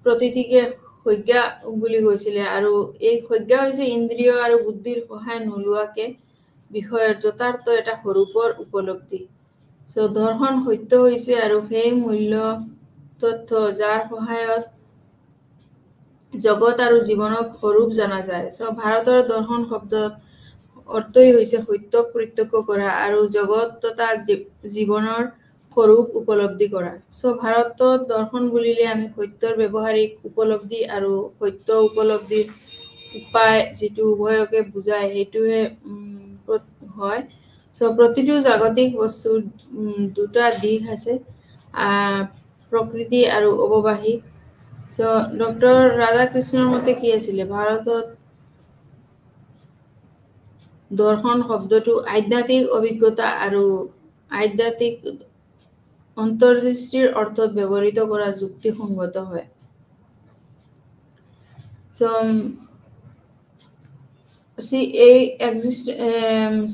প্ৰতিটিকে সংজ্ঞা বুলি কৈছিলে আৰু এই সংজ্ঞা হৈছে ইন্দ্ৰিয় আৰু বুদ্ধিৰ সহায় নোলোৱাকে বিষয়ৰ যথাৰ্থ এটা স্বৰূপৰ উপলব্ধি সো দৰ্শন সত্য হৈছে আৰু সেই মূল্য তথ্য যাৰ সহায়ত জগত আৰু জীৱনক স্বৰূপ জনা যায় সো ভাৰতৰ দৰ্শন শব্দত অৰ্থই হৈছে সত্যক প্ৰত্যক্ষ কৰা আৰু জগত তথা জীৱনৰ স্বৰূপ উপলব্ধি কৰা সো ভাৰতত দৰ্শন বুলিলে আমি সত্যৰ ব্যৱহাৰিক উপলব্ধি আৰু সত্য উপলব্ধিৰ উপায় যেটো উভয়কে বুজায় হেতুৱে হয় সো প্ৰতিটো জাগতিক বস্তুৰ দুটা দিশ আছে প্ৰকৃতি আৰু অৱবাহিক সো ডক্টৰ ৰাধাকৃষ্ণৰ মতে কি আছিলে ভাৰতত দৰ্শন শব্দটো আধ্যাত্মিক অভিজ্ঞতা আৰু আধ্যাত্মিক অন্তৰ্দৃষ্টিৰ অৰ্থত ব্যৱহৃত কৰা যুক্তিসংগত হয় সো এই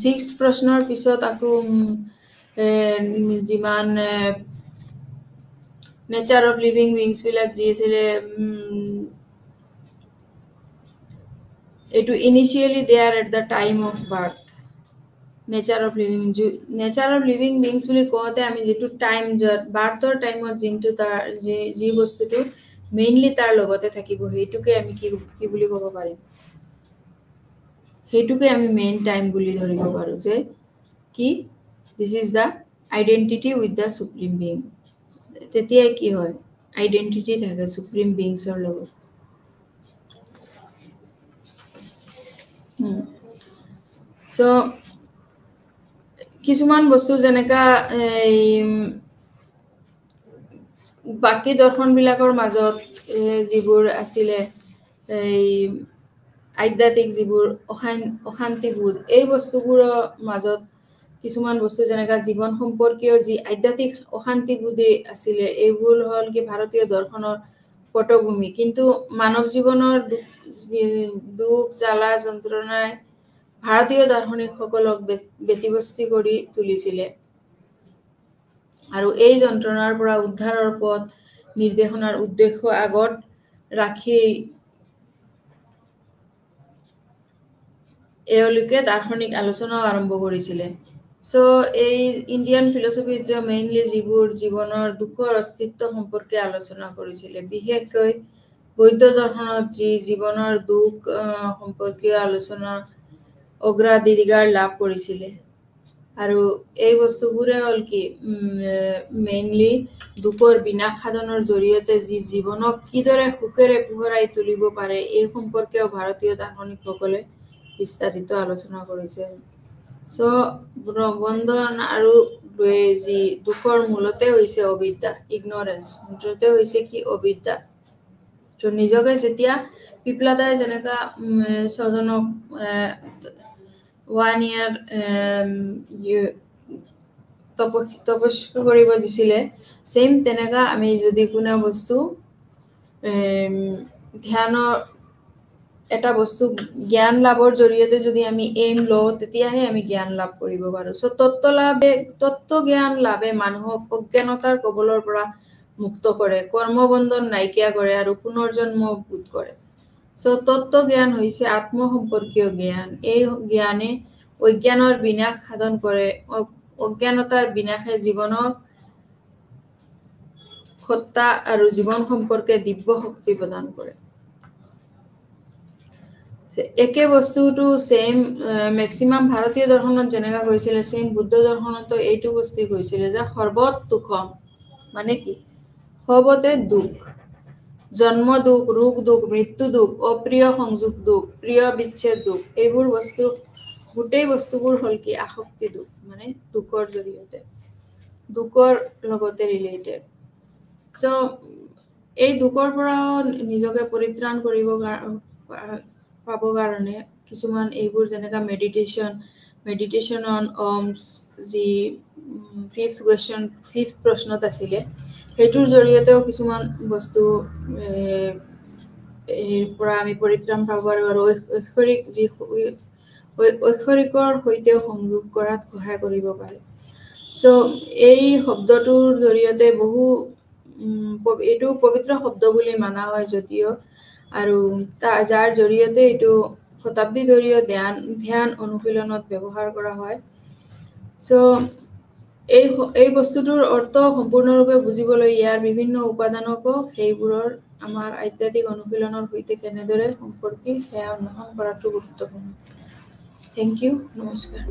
সিক্স প্ৰশ্নৰ পিছত আকৌ যিমান নেচাৰ অফ লিভিং বিংছ বিলাক যি আছিলে এইটো initially there at the time of birth nature of living beings বুলি কওঁতে আমি যেটো টাইম বাৰ্থৰ টাইমত যিটো তাৰ যি বস্তুটো মেইনলি তাৰ লগতে থাকিব হেতুকে আমি কি বুলি ক'ব পাৰিম হেতুকে আমি মেইন টাইম বুলি ধৰিব পাৰো যে কি this is the identity with the supreme being তেতিয়া কি হয় আইডেন্টিটি থাকে সুপ্ৰিম বিংছৰ লগত সো কিছুমান বস্তু যেনেকা বাকি দৰ্শন বিলাকৰ মাজত যিবোৰ আছিলে এই আধ্যাত্মিক যিবোৰ অশান্তিবোধ এই বস্তুবোৰৰ মাজত কিছুমান বস্তু যেনেকা জীৱন সম্পৰ্কীয় যি আধ্যাত্মিক অশান্তিবোধে আছিলে এইবোৰ হল কি ভাৰতীয় দৰ্শনৰ পটভূমি কিন্তু মানৱ জীৱনৰ দুখ জ্বালা যন্ত্ৰণাই ভাৰতীয় দাৰ্শনিকসকলক ব্যতিব্যস্ত কৰি তুলিছিলে আৰু এই যন্ত্ৰণাৰ পৰা উদ্ধাৰৰ পথ নিৰ্দেশনাৰ উদ্দেশ্য আগত ৰাখি এওঁলোকে দাৰ্শনিক আলোচনাও আৰম্ভ কৰিছিলে সো এই ইণ্ডিয়ান ফিলচফিত মেইনলি যিবোৰ জীৱনৰ দুখৰ অস্তিত্ব সম্পৰ্কে আলোচনা কৰিছিলে বিশেষকৈ বৌদ্ধ দৰ্শনত যি জীৱনৰ দুখ সম্পৰ্কীয় আলোচনা অগ্ৰাধিকাৰ লাভ কৰিছিলে আৰু এই বস্তুবোৰে হ'ল কি মেইনলি দুখৰ বিনাশ সাধনৰ জৰিয়তে যি জীৱনক কিদৰে সুখেৰে পোহৰাই তুলিব পাৰে এই সম্পৰ্কেও ভাৰতীয় দাৰ্শনিকসকলে বিস্তাৰিত আলোচনা কৰিছে সো বন্ধন আৰু যি দুখৰ মূলতে হৈছে অবিদ্যা ইগনোৰেন্স মূলতে হৈছে কি অবিদ্যা তো নিজকে যেতিয়া পিপলাদাই যেনেকা ছজনক 1 year তপস্যা কৰিব দিছিলে সেম তেনেকা আমি যদি কোনো বস্তু ধ্যানৰ এটা বস্তু জ্ঞান লাভৰ জৰিয়তে যদি আমি এইম লওঁ তেতিয়াহে আমি জ্ঞান লাভ কৰিব পাৰো সো তত্ত্ব জ্ঞান লাভে মানুহক অজ্ঞানতাৰ কবলৰ পৰা মুক্ত কৰে কৰ্মবন্ধন নাইকিয়া কৰে আৰু পুনৰ্জন্ম বোধ কৰে সো তত্ত্ব জ্ঞান হৈছে আত্ম সম্পৰ্কীয় জ্ঞান এই জ্ঞানে অজ্ঞানৰ বিনাশ সাধন কৰে অজ্ঞানতাৰ বিনাশে জীৱনক সত্তা আৰু জীৱন সম্পৰ্কে দিব্য শক্তি প্ৰদান কৰে একে বস্তুটো সেম ম্যাক্সিমাম ভাৰতীয় দৰ্শনত যেনেকা কৈছিলে সেম বুদ্ধ দৰ্শনতো এইটো বস্তু কৈছিলে যে সৰ্বত দুখম মানে কি সবতে দুখ জন্ম দুখ ৰোগ দুখ মৃত্যু দুখ অপ্ৰিয় সংযোগ দুখ প্ৰিয় বিচ্ছেদ দুখ এইবোৰ বস্তু গোটেই বস্তুবোৰ হল কি আসক্তি দুখ মানে দুখৰ জৰিয়তে দুখৰ লগতে ৰিলেটেড সো এই দুখৰ পৰা নিজকে পৰিত্ৰাণ কৰিব পাব কাৰণে কিছুমান এইবোৰ যেনেকা মেডিটেশন অন অমস যি ফিফথ প্ৰশ্নত আছিলে হেতুৰ জৰিয়তেও কিছুমান বস্তু এৰ পৰা আমি পৰিত্ৰাণ পাব পাৰো আৰু ঐশ্বৰিকৰ সৈতে সংযোগ কৰাত সহায় কৰিব পাৰে সো এই শব্দটোৰ জৰিয়তে বহু এইটো পবিত্ৰ শব্দ বুলি মানা হয় যদিও আৰু যাৰ জৰিয়তে এইটো শতাব্দী ধৰি ধ্যান অনুশীলনত ব্যৱহাৰ কৰা হয় সো এই বস্তুটোৰ অৰ্থ সম্পূৰ্ণৰূপে বুজিবলৈ ইয়াৰ বিভিন্ন উপাদানকো সেইবোৰৰ আমাৰ আধ্যাত্মিক অনুশীলনৰ সৈতে কেনেদৰে সম্পৰ্কী সেয়া অনুসৰণ কৰাটো গুৰুত্বপূৰ্ণ। থেংক ইউ, নমস্কাৰ।